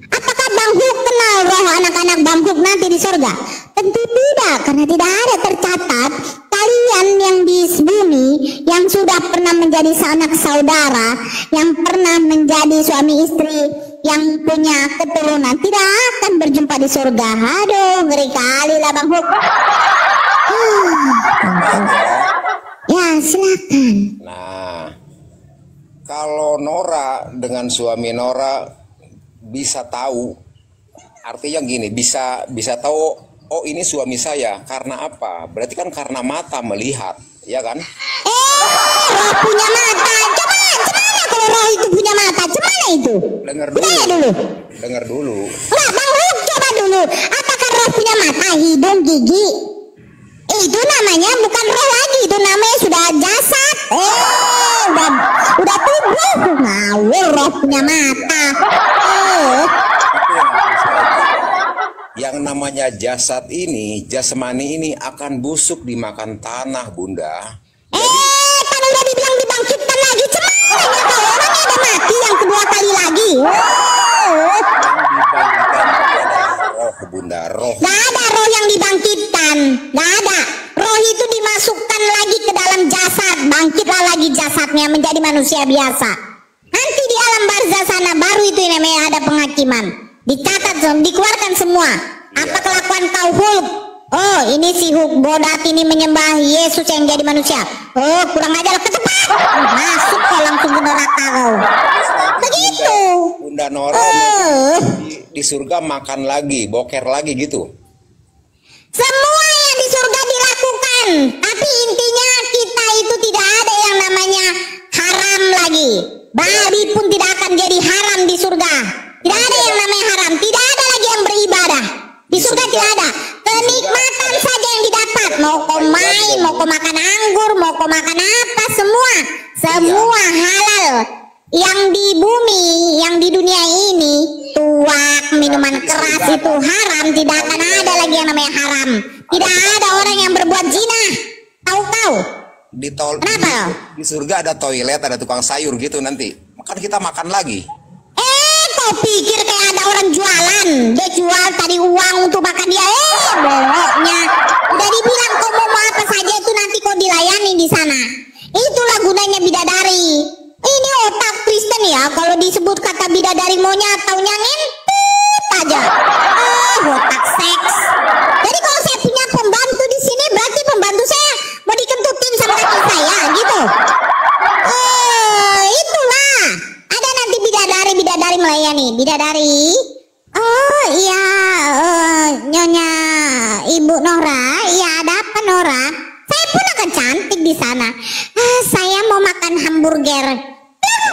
Apakah Bang Huluk kenal roh anak-anak Bang Huluk nanti di sorga? Tentu tidak, karena tidak ada tercatat kalian yang di bumi yang sudah pernah menjadi anak saudara, yang pernah menjadi suami istri, yang punya keturunan, tidak akan berjumpa di surga. Aduh, ngeri kali lah Bang Huk. Ya, silakan. Nah, kalau Nora dengan suami Nora bisa tahu, artinya gini, bisa tahu, oh ini suami saya karena apa? Berarti kan karena mata melihat, ya kan? Roh punya mata. Gimana kalau roh itu punya mata? Gimana itu? Dengar dulu. Dengar dulu. Lah, Bang Huk, coba dulu. Apakah roh punya mata, hidung, gigi? Itu namanya bukan roh lagi, itu namanya sudah jasad. Udah tubuh. Ngawur, roh punya mata. Yang namanya jasad ini, jasmani ini akan busuk dimakan tanah, Bunda. Kan udah dibilang dibangkitkan lagi. Cuman kalau orangnya ada mati yang kedua kali lagi. Yang dibangkitkan adalah roh, Bunda, roh. Gak ada roh yang dibangkitkan. Gak ada. Roh itu dimasukkan lagi ke dalam jasad. Bangkitlah lagi jasadnya menjadi manusia biasa. Nanti di alam barzah sana baru itu yang namanya ada penghakiman. Dicatat, dikeluarkan semua. Apa kelakuan kau Hulk? Oh, ini si Hulk bodat ini menyembah Yesus yang jadi manusia. Oh, kurang ajar ke depan. Masuk kau langsung ke neraka kau. Begitu. Bunda Nora di surga makan lagi, boker lagi gitu. Semua yang di surga dilakukan. Tapi intinya kita itu tidak ada yang namanya haram lagi. Babi pun tidak akan jadi haram di surga. Tidak ada yang namanya haram. Tidak ada lagi yang beribadah. Di surga tidak ada. Kenikmatan saja yang didapat. Mau kau main, mau kau makan anggur, mau kau makan apa, semua halal. Yang di bumi, yang di dunia ini, tuak, minuman keras itu haram. Tidak akan ada lagi yang namanya haram. Tidak ada orang yang berbuat zina. Tahu kau? Kenapa? Di surga ada toilet, ada tukang sayur gitu nanti. Kan kita makan lagi. Kau pikir kayak ada orang jualan? Dia jual tadi uang untuk makan dia. Boloknya. Udah dibilang kau mau apa saja itu nanti kau dilayani di sana. Itulah gunanya bidadari. Ini otak Kristen ya. Kalau disebut kata bidadari maunya taunya ngentut aja. Otak seks. Jadi kalau saya punya pembantu di sini berarti pembantu saya mau dikentutin sama kaki saya gitu. Itulah. Ada nanti bidadari melayani. Bidadari. Oh iya, Nyonya Ibu Nora. Iya, ada apa Nora? Saya pun akan cantik di sana. Saya mau makan hamburger.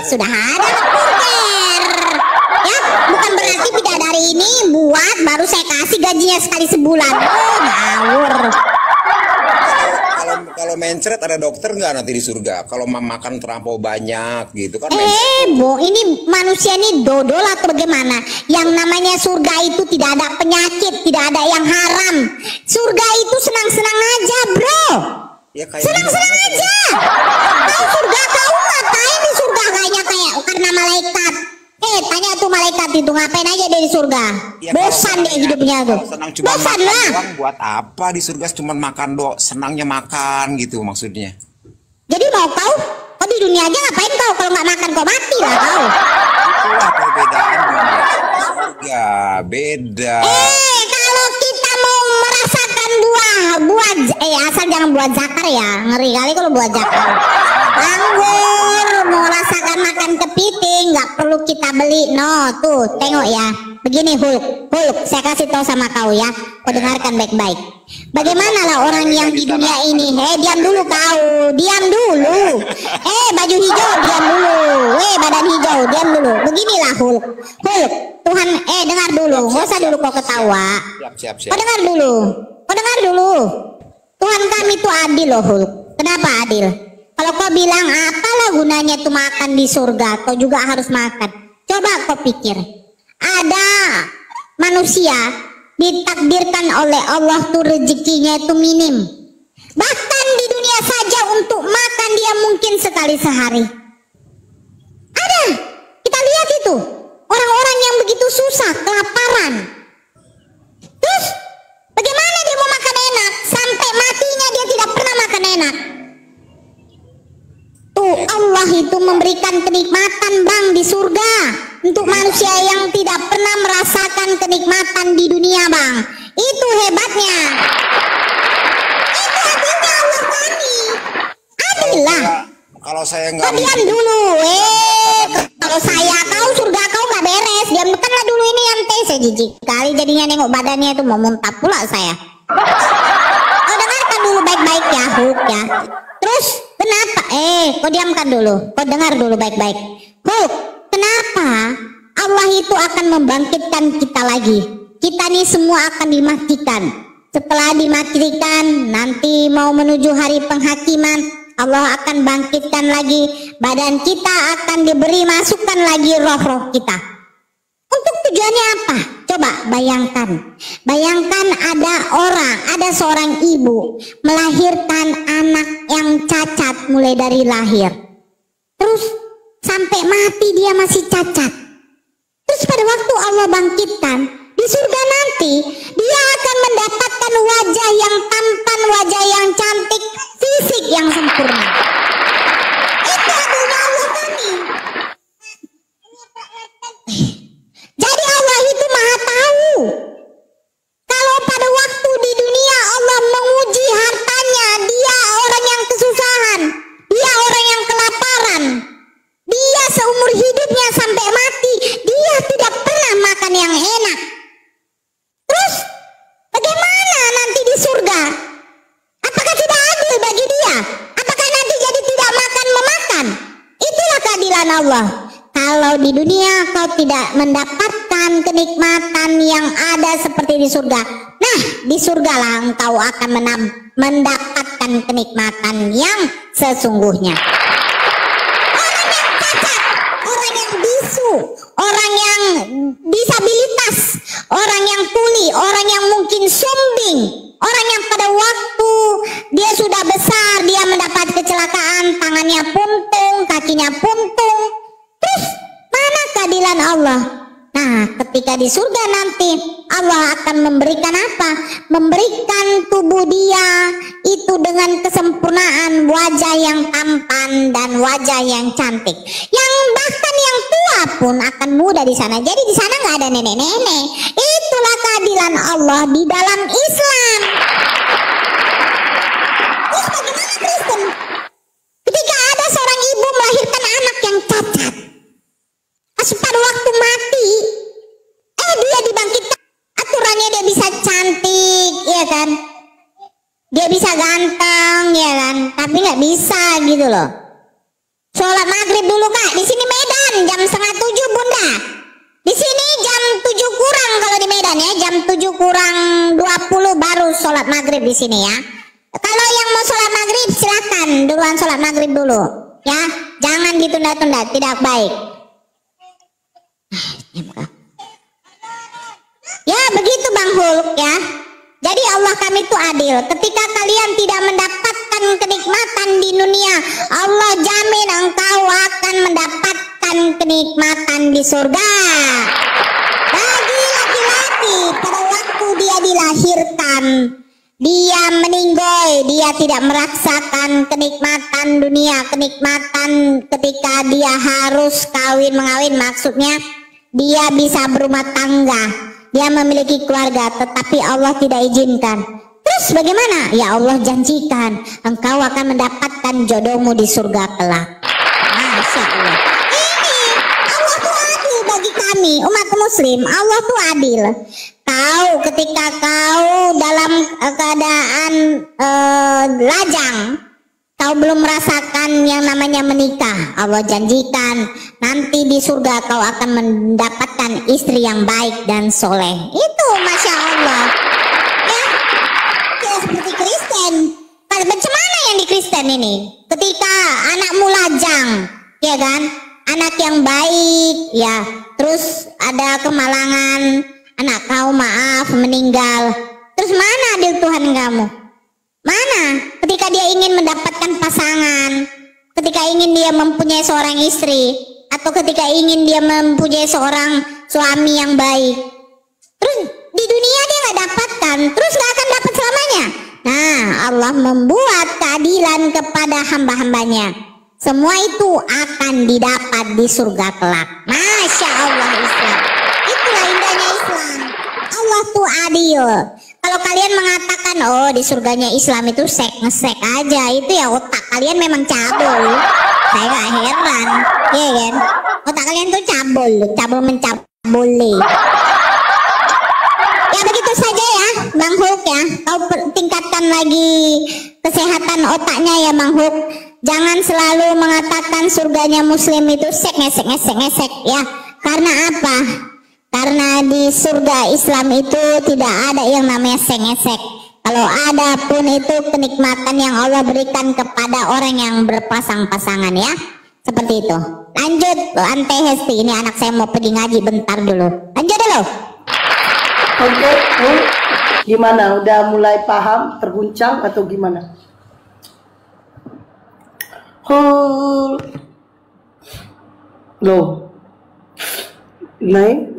Sudah ada hamburger. Ya, bukan berarti bidadari ini buat baru saya kasih gajinya sekali sebulan. Ngawur. Kalau mencret ada dokter nggak nanti di surga? Kalau makan terlampau banyak gitu kan? Bu, ini manusia ini dodol atau bagaimana? Yang namanya surga itu tidak ada penyakit, tidak ada yang haram. Surga itu senang-senang aja, bro. Ya, senang-senang aja. Kau surga, kau ngapain di surga kayaknya kayak karena malaikat. Tanya tuh malaikat itu ngapain aja dia di surga? Ya, bosan dia hidupnya tuh. Bosan lah. Buat apa di surga cuma makan senangnya makan gitu maksudnya. Jadi mau kau di dunia aja ngapain kau? Kalau nggak makan kau mati lah kau. Itulah perbedaan dunia surga, beda. Kalau kita mau merasakan buah asal jangan buah zakar ya. Ngeri kali kalau buah zakar. Anggur, mau rasakan makan kepiting nggak perlu kita beli. No, tuh tengok ya. Begini Hulk, saya kasih tahu sama kau ya. Kau dengarkan baik-baik. Bagaimana lah orang yang di dunia ini? Diam dulu kau, diam dulu. Baju hijau, diam dulu. Badan hijau, diam dulu. Beginilah Hulk, Tuhan, dengar dulu. Nggak usah dulu kau ketawa. Siap. Kau dengar dulu. Tuhan kami itu adil loh Hulk. Kenapa adil? Kalau kau bilang apalah gunanya tuh makan di surga, kau juga harus makan. Coba kau pikir, ada manusia ditakdirkan oleh Allah tuh rezekinya itu minim. Bahkan di dunia saja untuk makan dia mungkin sekali sehari. Ada, kita lihat itu orang-orang yang begitu susah, kelaparan. Terus bagaimana dia memberikan kenikmatan bang di surga untuk manusia yang tidak pernah merasakan kenikmatan di dunia bang. Itu hebatnya. Itu adilnya Allah kami. Adil lah. Kalau saya nggak Kau diam dulu, kalau saya kau surga kau nggak beres, diamkanlah dulu ini ante. Saya jijik kali jadinya nengok badannya itu mau muntah pula saya. Kau dengarkan dulu baik-baik ya, Huk ya. Terus kenapa? Kau diamkan dulu, kau dengar dulu baik-baik. Huk, kenapa Allah itu akan membangkitkan kita lagi? Kita nih semua akan dimatikan. Setelah dimatikan, nanti mau menuju hari penghakiman. Allah akan bangkitkan lagi, badan kita akan diberi masukan lagi roh-roh kita. Untuk tujuannya apa? Coba bayangkan. Bayangkan ada seorang ibu melahirkan anak yang cacat mulai dari lahir. Terus sampai mati dia masih cacat. Terus pada waktu Allah bangkitkan, di surga nanti dia akan mendapatkan wajah yang tampan, wajah yang cantik, fisik yang sempurna. Itu adilnya Allah kami. Jadi Allah itu maha tahu. Kalau pada waktu di dunia Allah menguji hartanya, dia orang yang kesusahan, dia orang yang kelaparan, dia seumur hidupnya sampai mati dia tidak pernah makan yang enak. Terus bagaimana nanti di surga? Apakah tidak adil bagi dia? Apakah nanti jadi tidak makan memakan? Itulah keadilan Allah. Kalau di dunia kau tidak mendapatkan kenikmatan yang ada seperti di surga, nah di surgalah engkau akan mendapatkan kenikmatan yang sesungguhnya. Orang yang cacat, orang yang bisu, orang yang disabilitas, orang yang tuli, orang yang mungkin sumbing, orang yang pada waktu dia sudah besar dia mendapat kecelakaan, tangannya puntung, kakinya puntung. Terus mana keadilan Allah? Nah, ketika di surga nanti Allah akan memberikan apa? Memberikan tubuh dia itu dengan kesempurnaan, wajah yang tampan dan wajah yang cantik. Yang bahkan yang tua pun akan muda di sana. Jadi di sana nggak ada nenek-nenek. Itulah keadilan Allah di dalam Islam. Terus bagaimana Kristen? Ketika ada seorang ibu melahirkan anak yang cacat, pada waktu mati, dia dibangkitkan. Aturannya dia bisa cantik, ya kan? Dia bisa ganteng, ya kan? Tapi nggak bisa gitu loh. Sholat maghrib dulu kak. Di sini Medan jam 6:30 bunda. Di sini jam 7 kurang kalau di Medan ya. Jam 7 kurang 20 baru sholat maghrib di sini ya. Kalau yang mau sholat maghrib silakan duluan sholat maghrib dulu, ya. Jangan ditunda-tunda, tidak baik. Ya begitu Bang Hulk ya. Jadi Allah kami itu adil. Ketika kalian tidak mendapatkan kenikmatan di dunia, Allah jamin engkau akan mendapatkan kenikmatan di surga. Bagi laki-laki pada waktu dia dilahirkan, dia meninggoy, dia tidak merasakan kenikmatan dunia, kenikmatan ketika dia harus mengawin maksudnya dia bisa berumah tangga, dia memiliki keluarga, tetapi Allah tidak izinkan. Terus bagaimana? Ya Allah janjikan engkau akan mendapatkan jodohmu di surga kelak. Masya Allah. Ini Allah tuh adil bagi kami umat muslim. Allah tuh adil. Kau ketika kau dalam keadaan lajang, kau belum merasakan yang namanya menikah, Allah janjikan nanti di surga kau akan mendapatkan istri yang baik dan soleh. Itu Masya Allah ya. Ya seperti Kristen. Bagaimana yang di Kristen ini? Ketika anakmu lajang, ya kan, anak yang baik ya, terus ada kemalangan, anak kau maaf meninggal, terus mana adil Tuhan kamu? Mana ketika dia ingin mendapatkan pasangan, ketika ingin dia mempunyai seorang istri, atau ketika ingin dia mempunyai seorang suami yang baik, terus di dunia dia nggak dapatkan, terus nggak akan dapat selamanya. Nah Allah membuat keadilan kepada hamba-hambanya. Semua itu akan didapat di surga kelak. Masya Allah Islam. Itulah indahnya Islam. Allah tuh adil. Kalau kalian mengatakan oh di surganya Islam itu ngesek aja, itu ya otak kalian memang cabul. Saya gak heran, ya kan? Otak kalian tuh cabul mencabuli. Ya begitu saja ya, Bang Hulk ya. Kau tingkatkan lagi kesehatan otaknya ya, Bang Hulk. Jangan selalu mengatakan surganya Muslim itu ngesek ya. Karena apa? Karena di surga Islam itu tidak ada yang namanya ngesek. Kalau ada pun itu kenikmatan yang Allah berikan kepada orang yang berpasang-pasangan ya. Seperti itu. Lanjut, Ante Hesti. Ini anak saya mau pergi ngaji bentar dulu. Lanjut dulu. Oke, gimana? Udah mulai paham, terguncang atau gimana? Loh. Naik,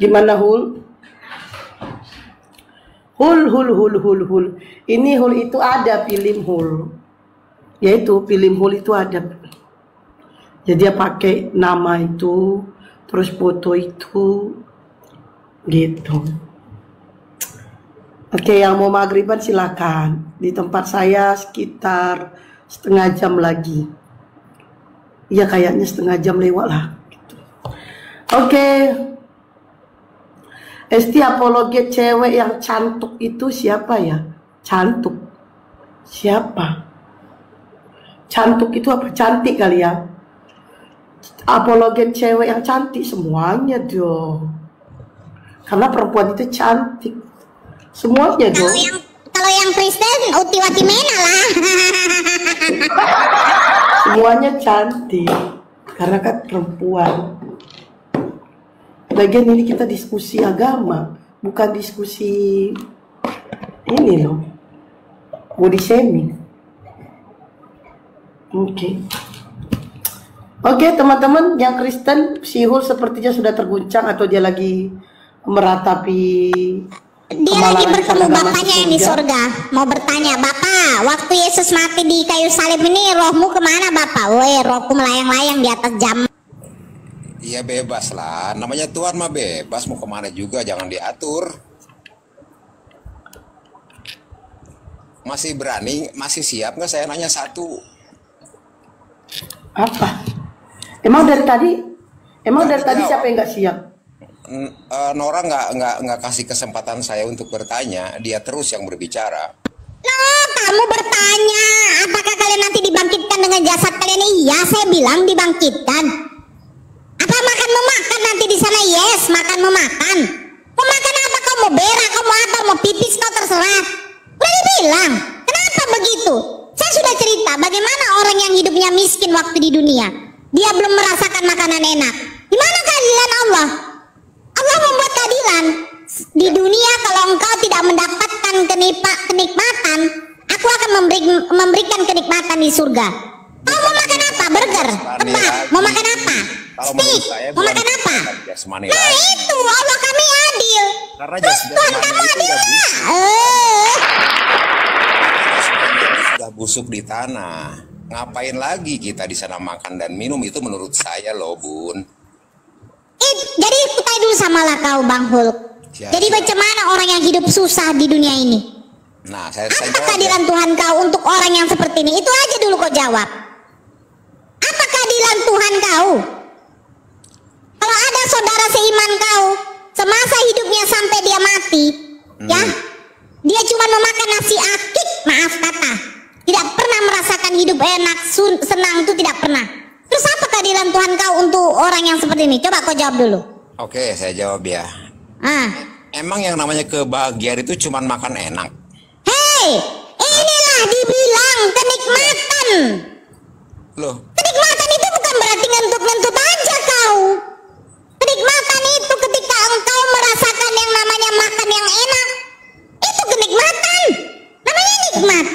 gimana Hul? Ini Hul itu ada film Hul. Yaitu film Hul itu ada. Jadi dia pakai nama itu, terus foto itu, gitu. Oke, yang mau maghriban silakan. Di tempat saya sekitar setengah jam lagi. Ya kayaknya setengah jam lewat lah. Oke. Esti apologet cewek yang cantuk itu siapa ya? Cantuk. Siapa? Cantuk itu apa? Cantik kali ya? Apologet cewek yang cantik semuanya dong. Karena perempuan itu cantik. Semuanya dong. Kalau yang Kristen Utiwati Mena lah. Semuanya cantik. Karena kan perempuan. Lagian ini kita diskusi agama, bukan diskusi ini loh, body shaming. Oke, teman-teman yang Kristen, si Hul sepertinya sudah terguncang atau dia lagi meratapi. Dia lagi bertemu bapaknya yang di surga. Mau bertanya, Bapak, waktu Yesus mati di kayu salib ini rohmu kemana Bapak? Woi, rohku melayang-layang di atas jam. Iya bebas lah, namanya Tuhan mah bebas, mau kemana juga jangan diatur. Masih berani, masih siap nggak saya nanya satu? Apa? Emang dari tadi siapa yang nggak siap? Nora nggak kasih kesempatan saya untuk bertanya, dia terus yang berbicara. Loh, kamu bertanya, apakah kalian nanti dibangkitkan dengan jasad kalian? Iya, saya bilang dibangkitkan. Apa makan memakan nanti di sana? Yes, makan memakan. Mau makan apa? Kau mau berak, kau mau apa? Mau pipis, kau terserah. Udah dibilang. Kenapa begitu? Saya sudah cerita bagaimana orang yang hidupnya miskin waktu di dunia. Dia belum merasakan makanan enak. Di mana keadilan Allah? Allah membuat keadilan. Di dunia kalau engkau tidak mendapatkan kenikmatan, aku akan memberikan kenikmatan di surga. Kau mau makan apa? Burger? Tebak. Mau makan apa? Steak? Mau makan apa? Nah itu Allah kami adil. Karena terus Tuhan kamu adil nggak? Sudah busuk di tanah. Ngapain lagi kita di sana makan dan minum, itu menurut saya loh Bun. Jadi aku tanya dulu samalah kau Bang Hulk. Ya, jadi bagaimana orang yang hidup susah di dunia ini? Nah, saya apa keadilan Tuhan kau untuk orang yang seperti ini? Itu aja dulu kau jawab. Apa keadilan Tuhan kau? Kalau ada saudara seiman kau, semasa hidupnya sampai dia mati, ya, dia cuma memakan nasi akik, maaf kata, tidak pernah merasakan hidup enak, senang, itu tidak pernah. Terus apa keadilan Tuhan kau untuk orang yang seperti ini? Coba kau jawab dulu. Oke, saya jawab ya. Emang yang namanya kebahagiaan itu cuma makan enak? Hei, inilah dibilang kenikmatan. Loh, kenikmatan itu bukan berarti ngentut-ngentut aja kau. Kenikmatan itu ketika engkau merasakan yang namanya makan yang enak, itu kenikmatan. Namanya nikmat.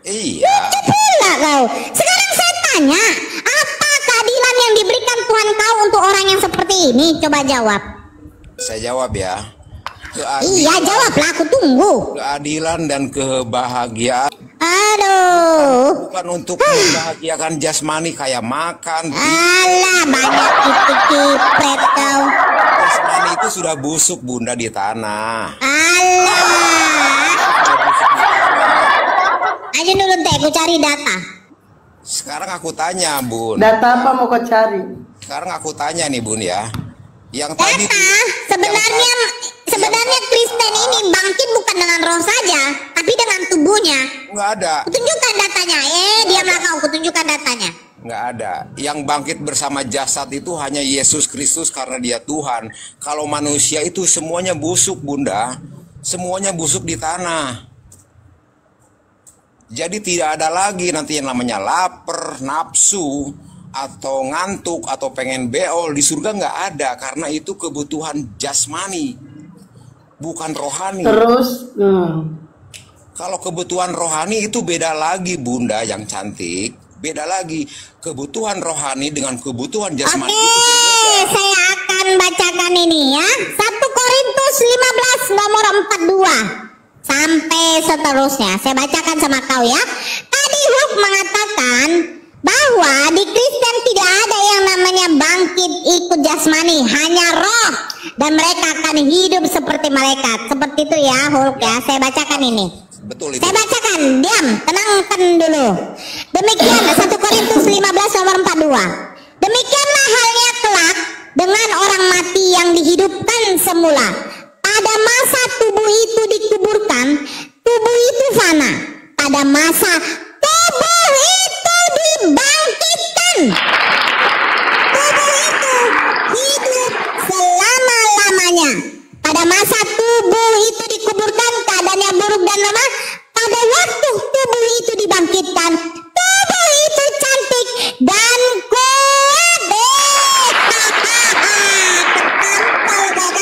Iya. Lucu pula kau. Sekarang saya tanya, apa keadilan yang diberikan Tuhan kau untuk orang yang seperti ini? Coba jawab. Saya jawab ya. Iya jawablah, aku tunggu. Keadilan dan kebahagiaan. Aduh. Bukan untuk membahagiakan jasmani kayak makan. Alah, banyak kipret kau. Jasmani itu sudah busuk bunda di tanah. Alah. Ayo dulu teh, aku cari data. Sekarang aku tanya bun. Data apa mau kau cari? Sekarang aku tanya nih bun ya. Yang tadi Sebenarnya Kristen ini bangkit bukan dengan roh saja, tapi dengan tubuhnya. nggak ada. Kutunjukkan datanya. Diamlah kau, kutunjukkan datanya. Nggak ada. Yang bangkit bersama jasad itu hanya Yesus Kristus karena dia Tuhan. Kalau manusia itu semuanya busuk bunda. Semuanya busuk di tanah. Jadi tidak ada lagi nanti yang namanya lapar, nafsu, atau ngantuk, atau pengen beol. Di surga nggak ada, karena itu kebutuhan jasmani, bukan rohani. Terus, Kalau kebutuhan rohani itu beda lagi bunda yang cantik. Beda lagi, kebutuhan rohani dengan kebutuhan jasmani. Oke, saya akan bacakan ini ya. 1 Korintus 15 nomor 42 sampai seterusnya. Saya bacakan sama kau ya. Tadi Hulk mengatakan bahwa di Kristen tidak ada yang namanya bangkit ikut jasmani, hanya roh, dan mereka akan hidup seperti malaikat. Seperti itu ya Hulk ya. Saya bacakan ini. Betul itu. Saya bacakan, diam, tenangkan dulu. Demikian 1 Korintus 15 nomor 42. Demikianlah halnya kelak dengan orang mati yang dihidupkan semula. Pada masa tubuh itu dikuburkan, tubuh itu fana. Pada masa tubuh itu dibangkitkan, tubuh itu hidup selama-lamanya. Pada masa tubuh itu dikuburkan, keadaannya buruk dan lemah. Pada waktu tubuh itu dibangkitkan, tubuh itu cantik dan kuat. Ketampal kan?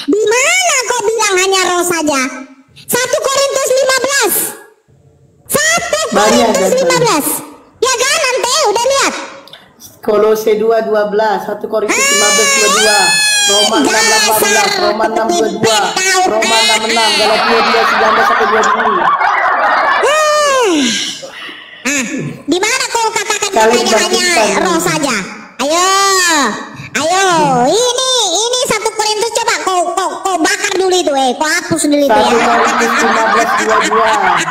Di mana kau bilang hanya roh saja? 1 Korintus 15. 1 Korintus 15. Ya kan nanti udah lihat. Kolose 2:12, 1 Korintus 15:22, Roma 6:18, Roma 6:22, Roma 6:6, Galatia 2:19 sampai 20. Di mana kau katakan Kalian hanya roh saja? Ayo, ini 1 Korintus, coba kau bakar dulu itu, kau hapus dulu itu 1 ya. Korintus 15:22,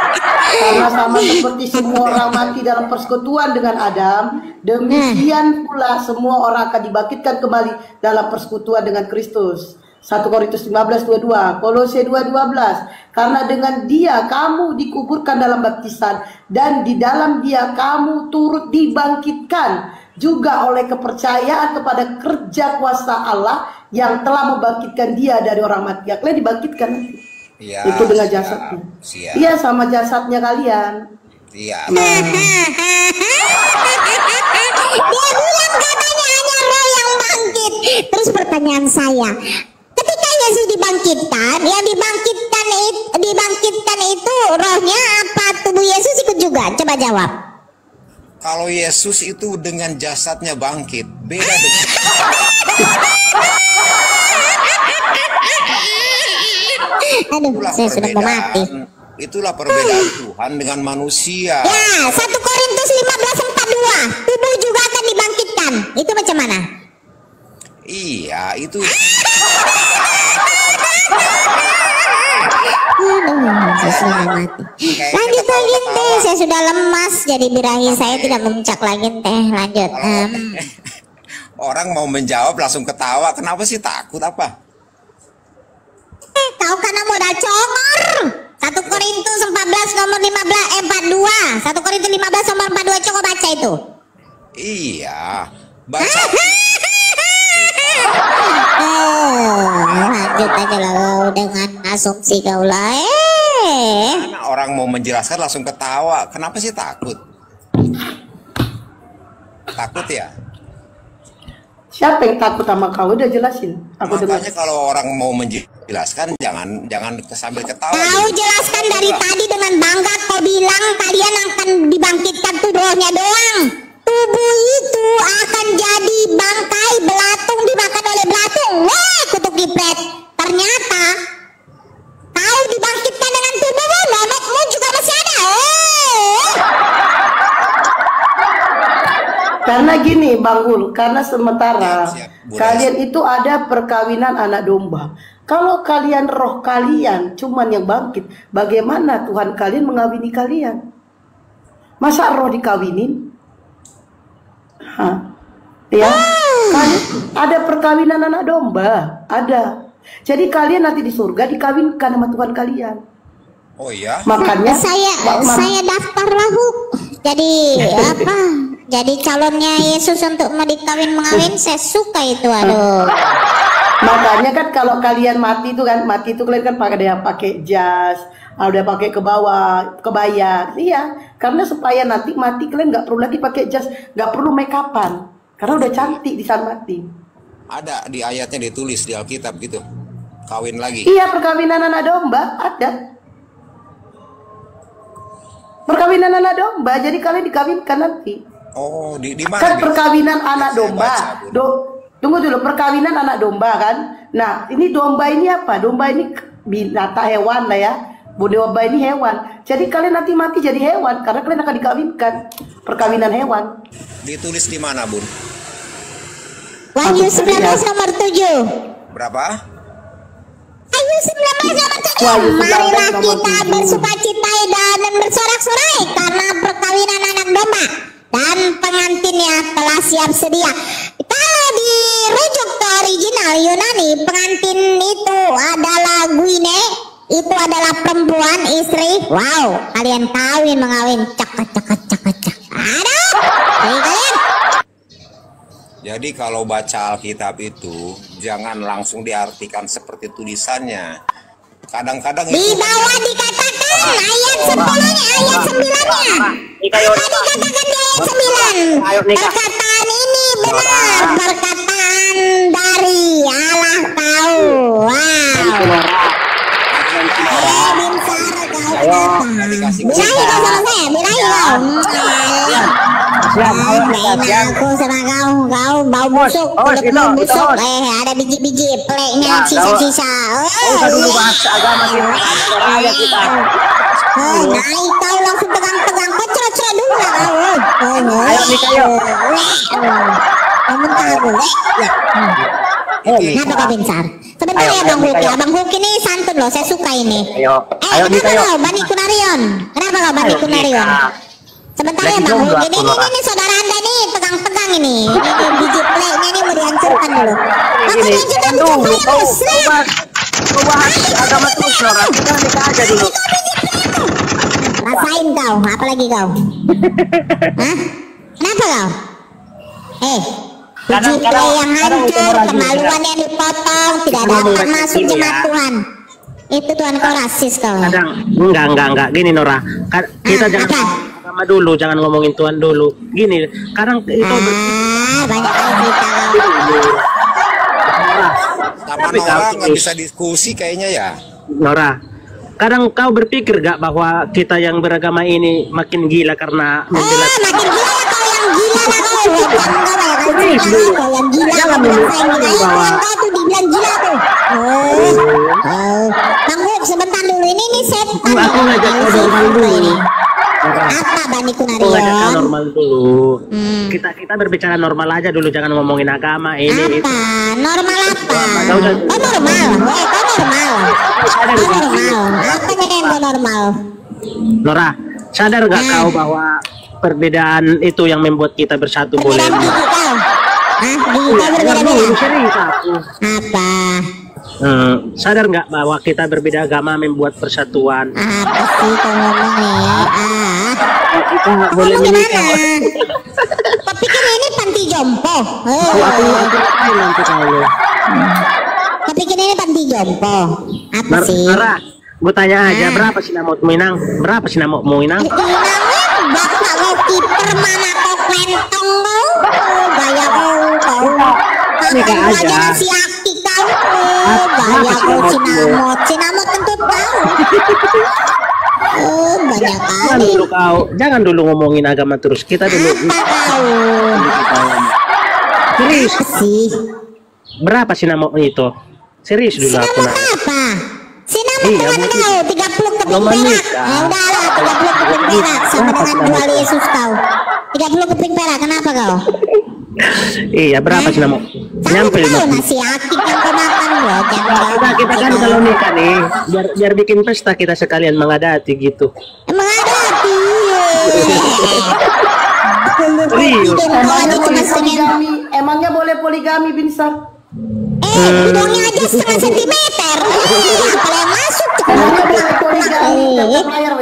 karena sama seperti semua orang mati dalam persekutuan dengan Adam, demikian pula semua orang akan dibangkitkan kembali dalam persekutuan dengan Kristus. 1 Korintus 15:22, Kolose 2:12, karena dengan dia kamu dikuburkan dalam baptisan, dan di dalam dia kamu turut dibangkitkan juga oleh kepercayaan kepada kerja kuasa Allah yang telah membangkitkan dia dari orang mati. Ya, kalian dibangkitkan Ya, itu dengan jasadnya. Iya, sama jasadnya kalian. Iya. Dia bilang katanya hanya roh yang bangkit. Terus pertanyaan saya, ketika Yesus dibangkitkan, yang dibangkitkan itu rohnya apa tubuh Yesus ikut juga? Coba jawab. Kalau Yesus itu dengan jasadnya bangkit, beda dengan Aduh, saya sudah mau mati. Itulah perbedaan Tuhan dengan manusia. Ya, 1 Korintus 15:42, tubuh juga akan dibangkitkan. Itu macam mana? Iya, itu. Saya sudah mau mati. Lanjut lagi teh, saya sudah lemas, jadi birahi saya tidak memuncak lagi teh. Lanjut. Orang mau menjawab langsung ketawa. Kenapa sih takut apa? Kau karena modal congor. 1 Korintus 14 nomor 42. 1 Korintus 15 nomor 42, coba baca itu. Iya, baca. Lanjut aja lah dengan asumsi kau lah. Karena orang mau menjelaskan langsung ketawa. Kenapa sih takut? Takut ya? Siapa yang takut sama kau? Udah jelasin. Aku dengar. Makanya kalau orang mau menjelaskan jangan sambil ketawa. Kau jelaskan dari tadi dengan bangga, kau bilang kalian akan dibangkitkan tuh rohnya doang. Tubuh itu akan jadi bangkai belatung dimakan oleh belatung. Weh, kutuk kipret. Ternyata kau dibangkitkan dengan tubuhmu, memekmu juga masih ada. Karena gini Bang Gul, karena sementara Siap, boleh. kalian itu ada perkawinan anak domba. Kalau kalian roh kalian cuman yang bangkit, bagaimana Tuhan kalian mengawini kalian? Masa roh dikawinin? Hah. Ya, kalian ada perkawinan anak domba, ada. Jadi kalian nanti di surga dikawinkan sama Tuhan kalian. Oh iya. Makanya Saya daftar lah, Bu. Jadi apa? Jadi calonnya Yesus untuk mau dikawin mengawin, saya suka itu, aduh. makanya kan kalau kalian mati itu kalian kan pakai jas, udah pakai ke bawah, kebaya. Iya, karena supaya nanti mati kalian nggak perlu lagi pakai jas, nggak perlu make upan, karena udah cantik di saat mati. Ada di ayatnya ditulis di Alkitab gitu. Kawin lagi. Iya, perkawinan anak domba ada. Perkawinan anak domba, jadi kalian dikawinkan nanti. Oh, di mana? Kan perkawinan anak Saya domba. baca, Bun. Tunggu dulu, perkawinan anak domba kan. Nah, ini domba ini apa? Domba ini binatang hewan lah ya. Domba ini hewan. Jadi kalian nanti mati jadi hewan karena kalian akan dikawinkan. Perkawinan hewan. Ditulis di mana, Bun? Wahyu 19 nomor 7. Berapa? Wahyu 19 nomor 7. Wahyu 19 Marilah nomor kita 7. bersukacita dan bersorak-sorai karena perkawinan anak domba dan pengantinnya telah siap sedia. Kalau dirujuk ke original Yunani, pengantin itu adalah Guine, itu adalah perempuan, istri. Wow, kalian kawin mengawin, cak. Aduh, jadi kalian. Jadi kalau baca Alkitab itu jangan langsung diartikan seperti tulisannya. Kadang-kadang Di itu bawah dikatakan ayat 10-nya, ayat 9-nya. Apa dikatakan di ayat 9? Perkataan ini benar, perkataan dari Allah tahu. Wow. Binsar kau kenapa? Bilahi kau sama saya, bilahi kau. Main aku sama kau bau busuk, kulitmu busuk. Ada biji-biji pleknya, sisa-sisa. Naik kau langsung pegang-pegang, kau cerot-cerot dulu lah kau. Ayo nih kayo. Kamu tak boleh. Kenapa kau Binsar? Sebentar ya Bang Huki, Abang Huki ini santun loh, saya suka ini. Ayo nih kayo. Bani Kunarion, kenapa kau Bani Kunarion? Sebentar ya Bang Huki, ini saudara anda nih pegang-pegang ini biji pleknya ini mau dihancurkan dulu. Aku juga dulu, kau bahas agama terus Nora, kita nikah aja dulu. Rasain kau, apalagi kau? Hah? Kenapa kau? Biji plek yang hancur, kemaluan yang dipotong, tidak dapat masuk jemaat Tuhan. Itu Tuhan kau rasis kau. Enggak. Gini Nora, kita jangan agama dulu, jangan ngomongin Tuhan dulu. Gini, kadang itu banyak kali kita kau. sama Nora nggak bisa diskusi kayaknya ya. Nora, kadang kau berpikir gak bahwa kita yang beragama ini makin gila karena membela Makin gila lah kau yang gila lah kau. Kau yang gila. Jangan Kau bahwa kau tuh dibilang gila tuh. Bang Huk, sebentar dulu ini setan. aku ngajak kau normal dulu. Apa Bani Aku ngajak kau Kunarion? normal dulu. Kita berbicara normal aja dulu, jangan ngomongin agama ini. Apa? Normal apa? Kau udah- Kau normal. Kau normal. Kau normal. Apanya yang kau normal? Nora, sadar gak kau bahwa perbedaan itu yang membuat kita bersatu boleh? Perbedaan gigi kau. Hah? Gigi kau berbeda-beda. Serius aku. Apa? Sadar nggak bahwa kita berbeda agama membuat persatuan? Apa sih kau ngomong ya? Kita nggak boleh Ngomong menikah. gimana? Kau pikir ini panti jompo? Aku nanti kalau. Kau pikir ini panti jompo? Apa sih? Nara, gue tanya aja berapa sih nama mau inang? Berapa sih nama mau inang? Inangnya bapak kau kiper mana kau klentong kau? Gaya kau. Nikah aja. Aja nasi aki kau. Gaya kau Cinamot tentu tahu. Banyak Jangan kali. dulu kau, jangan dulu ngomongin agama terus. Kita dulu. Apa kau? Serius, Apa sih? berapa sih nama itu? Serius dulu aku Sinamot nanya. apa? Sinamot Iya, teman mungkin. kau 30 keping Belum perak. menikah. Udahlah 30 keping perak sama dengan jual Yesus kau. 30 keping perak, kenapa kau? Iya, berapa sih nama? Nyampe Tahu 50. nasi akik yang kau makan loh. Kita kan kalau nikah nih, biar bikin pesta kita sekalian mengadati gitu. Emang ada hati. Emangnya boleh poligami, Binsar? Hidungnya aja setengah sentimeter. Apa yang masuk? Emangnya boleh poligami?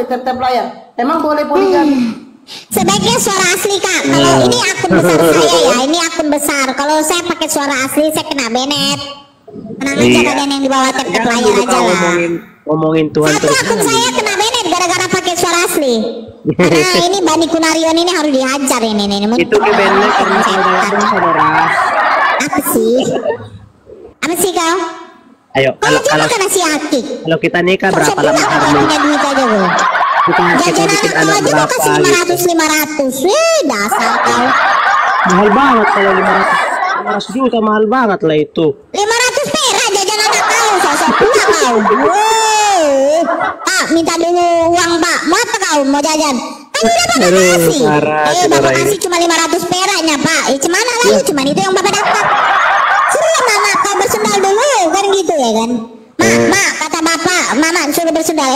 Tetap layar. Emang boleh poligami? Sebaiknya suara asli kak. Kalau ini akun besar saya ya, ini akun besar. Kalau saya pakai suara asli saya kena banet. Tenang aja kalian yang di bawah tap layar aja lah. Ngomongin Tuhan Satu akun saya kena banet gara-gara pakai suara asli. Karena ini Bani Kunarion ini harus dihajar ini. Itu ke banet karena saya udah saudara. Apa sih? Apa sih kau? Ayo, Kalau kena si akik. kalau kita nikah berapa lama Kalau harus punya duit aja gue. kita bikin Jajanan anak aja kau berapa kasih gitu. 500. Dasar kau. Mahal banget kalau 500 juta, mahal banget lah itu. 500 perak jajanan anak kau. Sosok pula kau. Pak, minta dulu uang pak. Mau apa kau? Mau jajan? Kan udah bapak kasih. Bapak kasih cuma 500 peraknya pak. Cuman lagi cuman itu yang bapak dapat. Suruh mama kau bersendal dulu kan gitu ya kan. Mak, kata bapak, mama suruh bersendal.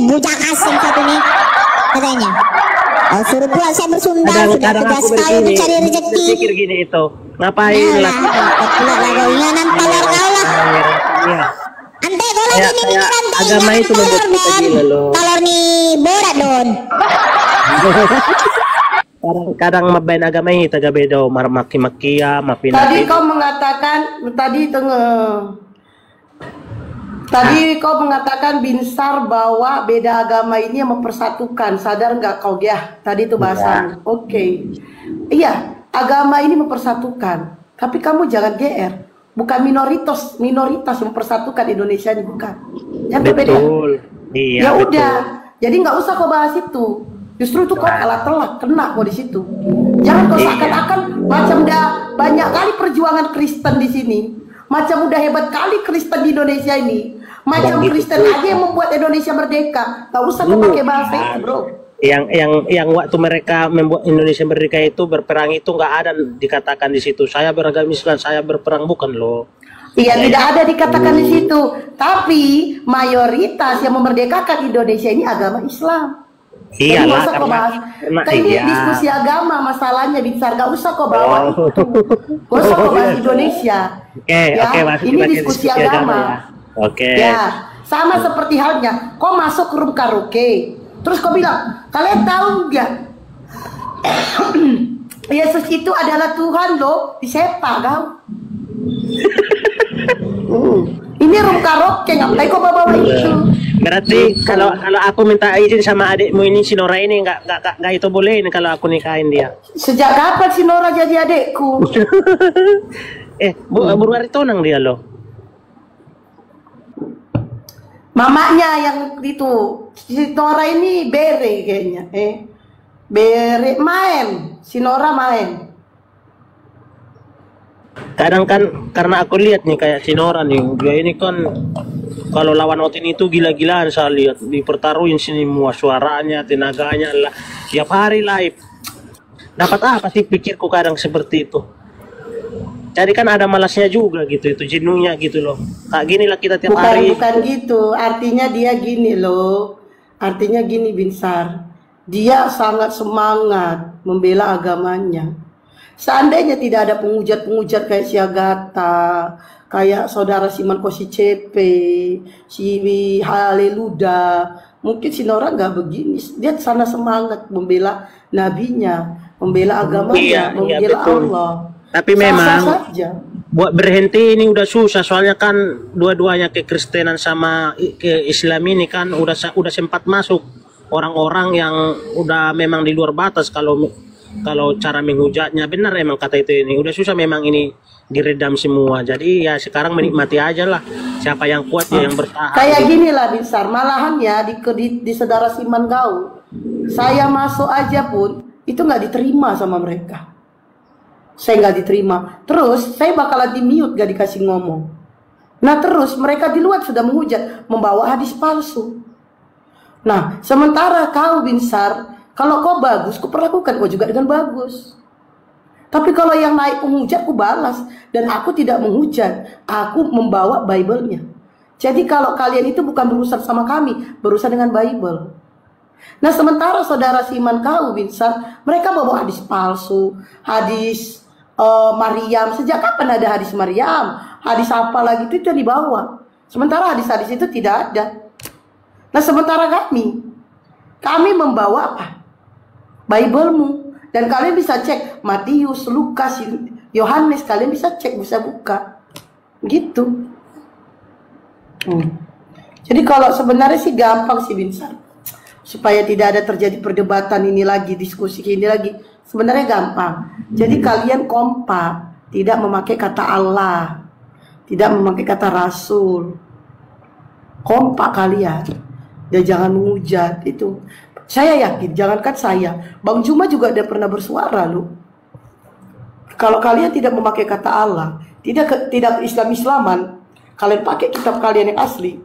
Bujak asing satu nih katanya. Oh suruh pula saya bersundal, sudah tugas kau mencari rezeki. Pikir gini itu, ngapain lah? Pula lah kau inganan kolor kau lah. Iya. Ante kau lagi nih ante agama itu membuat kita gila loh. Kolor nih borat don. Kadang mabain agama ini taga bedo maki-maki ya, Tadi kau mengatakan Tadi kau mengatakan Binsar bahwa beda agama ini yang mempersatukan. Sadar nggak kau ya? Tadi itu bahasan. Oke. Iya, agama ini mempersatukan. Tapi kamu jangan GR. Bukan minoritas mempersatukan Indonesia ini, bukan. Yang berbeda. Iya, ya udah. Jadi nggak usah kau bahas itu. Justru itu kau kalah telak, kena kau di situ. Jangan kau seakan-akan macam dah banyak kali perjuangan Kristen di sini. Macam udah hebat kali Kristen di Indonesia ini. Macam Kristen aja yang membuat Indonesia merdeka. Gak usah kau pakai bahasa itu, bro. Yang waktu mereka membuat Indonesia merdeka itu berperang itu nggak ada dikatakan di situ. Saya beragama Islam, saya berperang, bukan loh. Iya, tidak ada dikatakan di situ. Tapi mayoritas yang memerdekakan Indonesia ini agama Islam. Iya lah, karena ini diskusi agama masalahnya, Binsar. Gak usah kau bawa itu. Gak usah kau bahas Indonesia. Ini diskusi agama. Ya, sama seperti halnya kau masuk ke room karaoke, terus kau bilang, kalian tahu nggak Yesus itu adalah Tuhan loh, disepak kau. Ini room karaoke, ngapain kau bawa itu? Berarti kalau aku minta izin sama adikmu ini, si Nora ini nggak itu boleh ini kalau aku nikahin dia. Sejak kapan si Nora jadi adikku? Baru hari tonang dia loh. Mamanya yang itu, si Nora ini bere kayaknya. Bere main, si Nora main. Kadang kan karena aku lihat nih kayak si Nora nih, dia ini kan kalau lawan Otin itu gila-gilaan saya lihat, dipertaruhin sini semua suaranya, tenaganya lah, tiap hari live. Dapat apa sih pikirku kadang seperti itu. Jadi kan ada malasnya juga gitu, itu jenuhnya gitu loh. Kayak gini lah kita tiap hari. Bukan gitu, artinya dia gini loh. Artinya gini Binsar, dia sangat semangat membela agamanya. Seandainya tidak ada penghujat-penghujat kayak si Agatha, kayak saudara Siman Kosi Cepe, si Haleluda, mungkin si Nora nggak begini. Dia sana semangat membela nabinya, membela agamanya, membela Allah. Tapi memang buat berhenti ini udah susah, soalnya kan dua-duanya kekristenan sama ke Islam ini kan udah sempat masuk orang-orang yang udah memang di luar batas kalau cara menghujatnya. Benar emang kata itu, ini udah susah memang ini diredam semua. Jadi ya sekarang menikmati aja lah, siapa yang kuat ya yang bertahan. Kayak gini lah Binsar, malahan ya di saudara Siman Gaul, saya masuk aja pun itu nggak diterima sama mereka. Saya nggak diterima, terus saya bakalan di mute, gak dikasih ngomong. Nah terus mereka di luar sudah menghujat, membawa hadis palsu. Nah sementara kau Binsar, Kalau kau bagus, ku perlakukan kau juga dengan bagus. Tapi kalau yang naik menghujat, ku balas. Dan aku tidak menghujat, aku membawa Bible-nya. Jadi kalau kalian itu bukan berurusan sama kami, berurusan dengan Bible. Nah sementara saudara Siman kau, Vincent, mereka bawa hadis palsu, hadis Maryam. Sejak kapan ada hadis Maryam? Hadis apa lagi itu yang dibawa. Sementara hadis-hadis itu tidak ada. Nah sementara kami membawa apa? Bible-mu. Dan kalian bisa cek Matius, Lukas, Yohanes. Kalian bisa cek, bisa buka. Gitu. Jadi kalau sebenarnya sih gampang sih Vincent. Supaya tidak ada terjadi perdebatan ini lagi, diskusi ini lagi. Sebenarnya gampang. Jadi kalian kompak. Tidak memakai kata Allah. Tidak memakai kata Rasul. Kompak kalian. Ya jangan menghujat itu. Saya yakin, jangankan saya, Bang Juma juga udah pernah bersuara loh. Kalau kalian tidak memakai kata Allah, tidak Islam-Islaman, kalian pakai kitab kalian yang asli,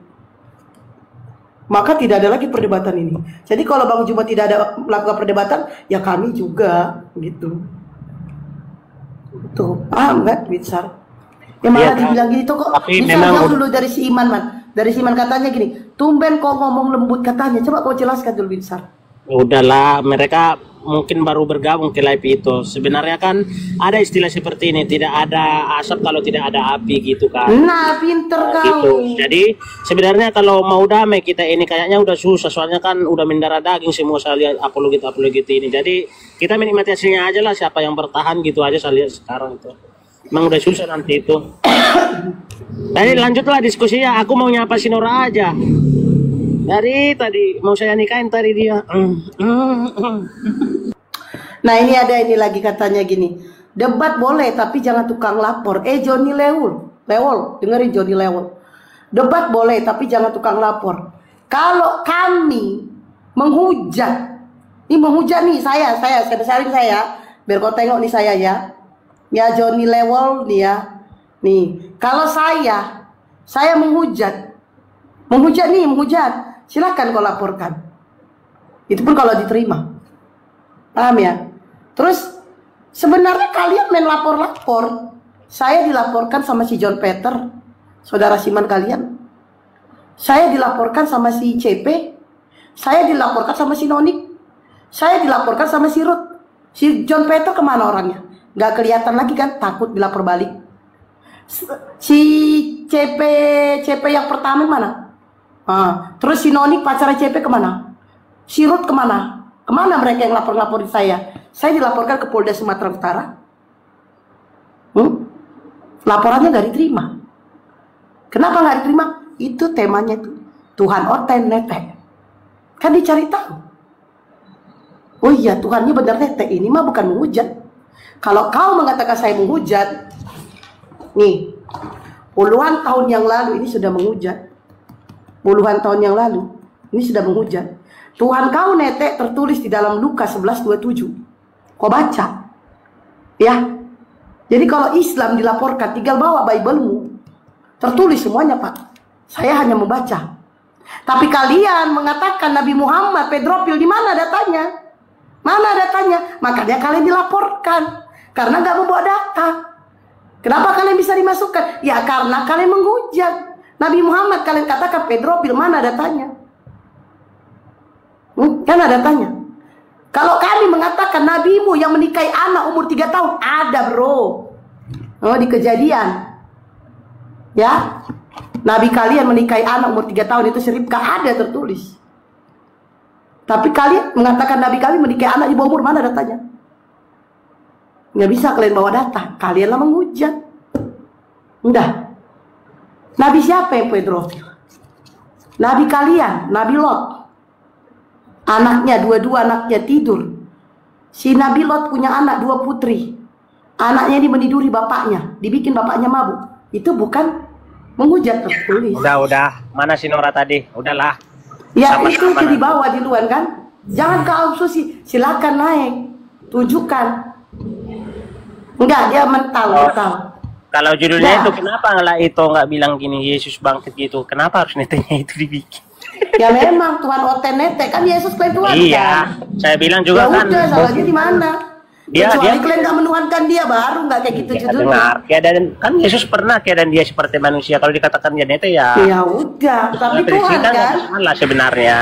maka tidak ada lagi perdebatan ini. Jadi kalau Bang Juma tidak ada melakukan perdebatan, ya kami juga gitu. Tuh, paham nggak, Bitsar? Ya malah dibilang gitu kok. Misalnya dulu dari si Iman, man. Dari si Iman katanya gini, tumben kok ngomong lembut katanya. Coba kau jelaskan dulu, Bitsar. Udahlah, mereka mungkin baru bergabung ke live itu. Sebenarnya kan ada istilah seperti ini, tidak ada asap kalau tidak ada api gitu kan. Nah, pinter kau. Gitu. Jadi sebenarnya kalau mau damai kita ini kayaknya udah susah, soalnya kan udah mendarah daging semua saya lihat apologet ini. Jadi kita menikmati hasilnya aja lah, siapa yang bertahan gitu aja saya lihat sekarang itu. Emang udah susah nanti itu. Tadi lanjutlah diskusinya, aku mau nyapa si Nora aja. Dari tadi mau saya nikahin tadi dia. Nah ini ada ini lagi katanya gini, debat boleh tapi jangan tukang lapor. Johnny Lewol, dengerin Johnny Lewol. Debat boleh tapi jangan tukang lapor. Kalau kami menghujat, ini menghujat nih saya sharing saya, biar kau tengok nih saya ya. Ya Johnny Lewol nih ya. Nih, kalau saya menghujat nih, silakan kau laporkan. Itu pun kalau diterima. Paham ya? Terus sebenarnya kalian main lapor-lapor. Saya dilaporkan sama si John Peter, saudara Siman kalian. Saya dilaporkan sama si CP. Saya dilaporkan sama si Nonik. Saya dilaporkan sama si Ruth. Si John Peter kemana orangnya? Gak kelihatan lagi kan? Takut dilapor balik. Si CP yang pertama mana? Terus si Noni pacarnya CP kemana? Si Ruth kemana? Kemana mereka yang lapor-laporin saya? Saya dilaporkan ke Polda Sumatera Utara. Laporannya nggak diterima. Kenapa nggak diterima? Itu temanya tuh. Tuhan Oten netek. Kan dicari tahu. Oh iya, Tuhannya benar netek. Ini mah bukan menghujat. Kalau kau mengatakan saya menghujat, nih, puluhan tahun yang lalu ini sudah menghujat. Puluhan tahun yang lalu ini sudah menghujat. Tuhan kau netek tertulis di dalam Lukas 11:27. Kau baca ya. Jadi kalau Islam dilaporkan tinggal bawa Bible-mu, tertulis semuanya Pak. Saya hanya membaca. Tapi kalian mengatakan Nabi Muhammad pedofil, di mana datanya? Mana datanya? Makanya kalian dilaporkan karena nggak membawa data. Kenapa kalian bisa dimasukkan? Ya karena kalian menghujat Nabi Muhammad, kalian katakan pedofil, mana datanya? Kan ada datanya. Kalau kami mengatakan nabimu yang menikahi anak umur 3 tahun, ada bro. Di Kejadian. Ya. Nabi kalian menikahi anak umur 3 tahun itu Ribkah, ada tertulis. Tapi kalian mengatakan nabi kami menikahi anak di bawah umur, mana datanya? Nggak bisa kalian bawa data. Kalianlah menghujat. Udah. Nabi siapa yang pedofil? Nabi kalian, Nabi Lot. Anaknya, dua-dua anaknya tidur. Si Nabi Lot punya anak 2 putri. Anaknya ini meniduri bapaknya, dibikin bapaknya mabuk. Itu bukan menghujat tertulis. Udah. Mana si Nora tadi? Udahlah. Ya sama itu di bawah di luar kan. Jangan kau obsesi. Silakan naik. Tunjukkan. Enggak, dia mental. Kalau judulnya itu kenapa nggak bilang gini Yesus bangkit gitu? Kenapa harus netenya itu dibikin? Ya memang Tuhan otenete kan Yesus klaim Tuhan Iya, kan. saya bilang juga Ya kan. udah salahnya di mana? Kecuali dia- kalian nggak menuhankan dia baru nggak kayak gitu Ya, judulnya. dengar keadaan kan Yesus pernah keadaan dia seperti manusia, kalau dikatakan janete ya Ya udah, tapi prinsip Tuhan kan. nggak salah sebenarnya.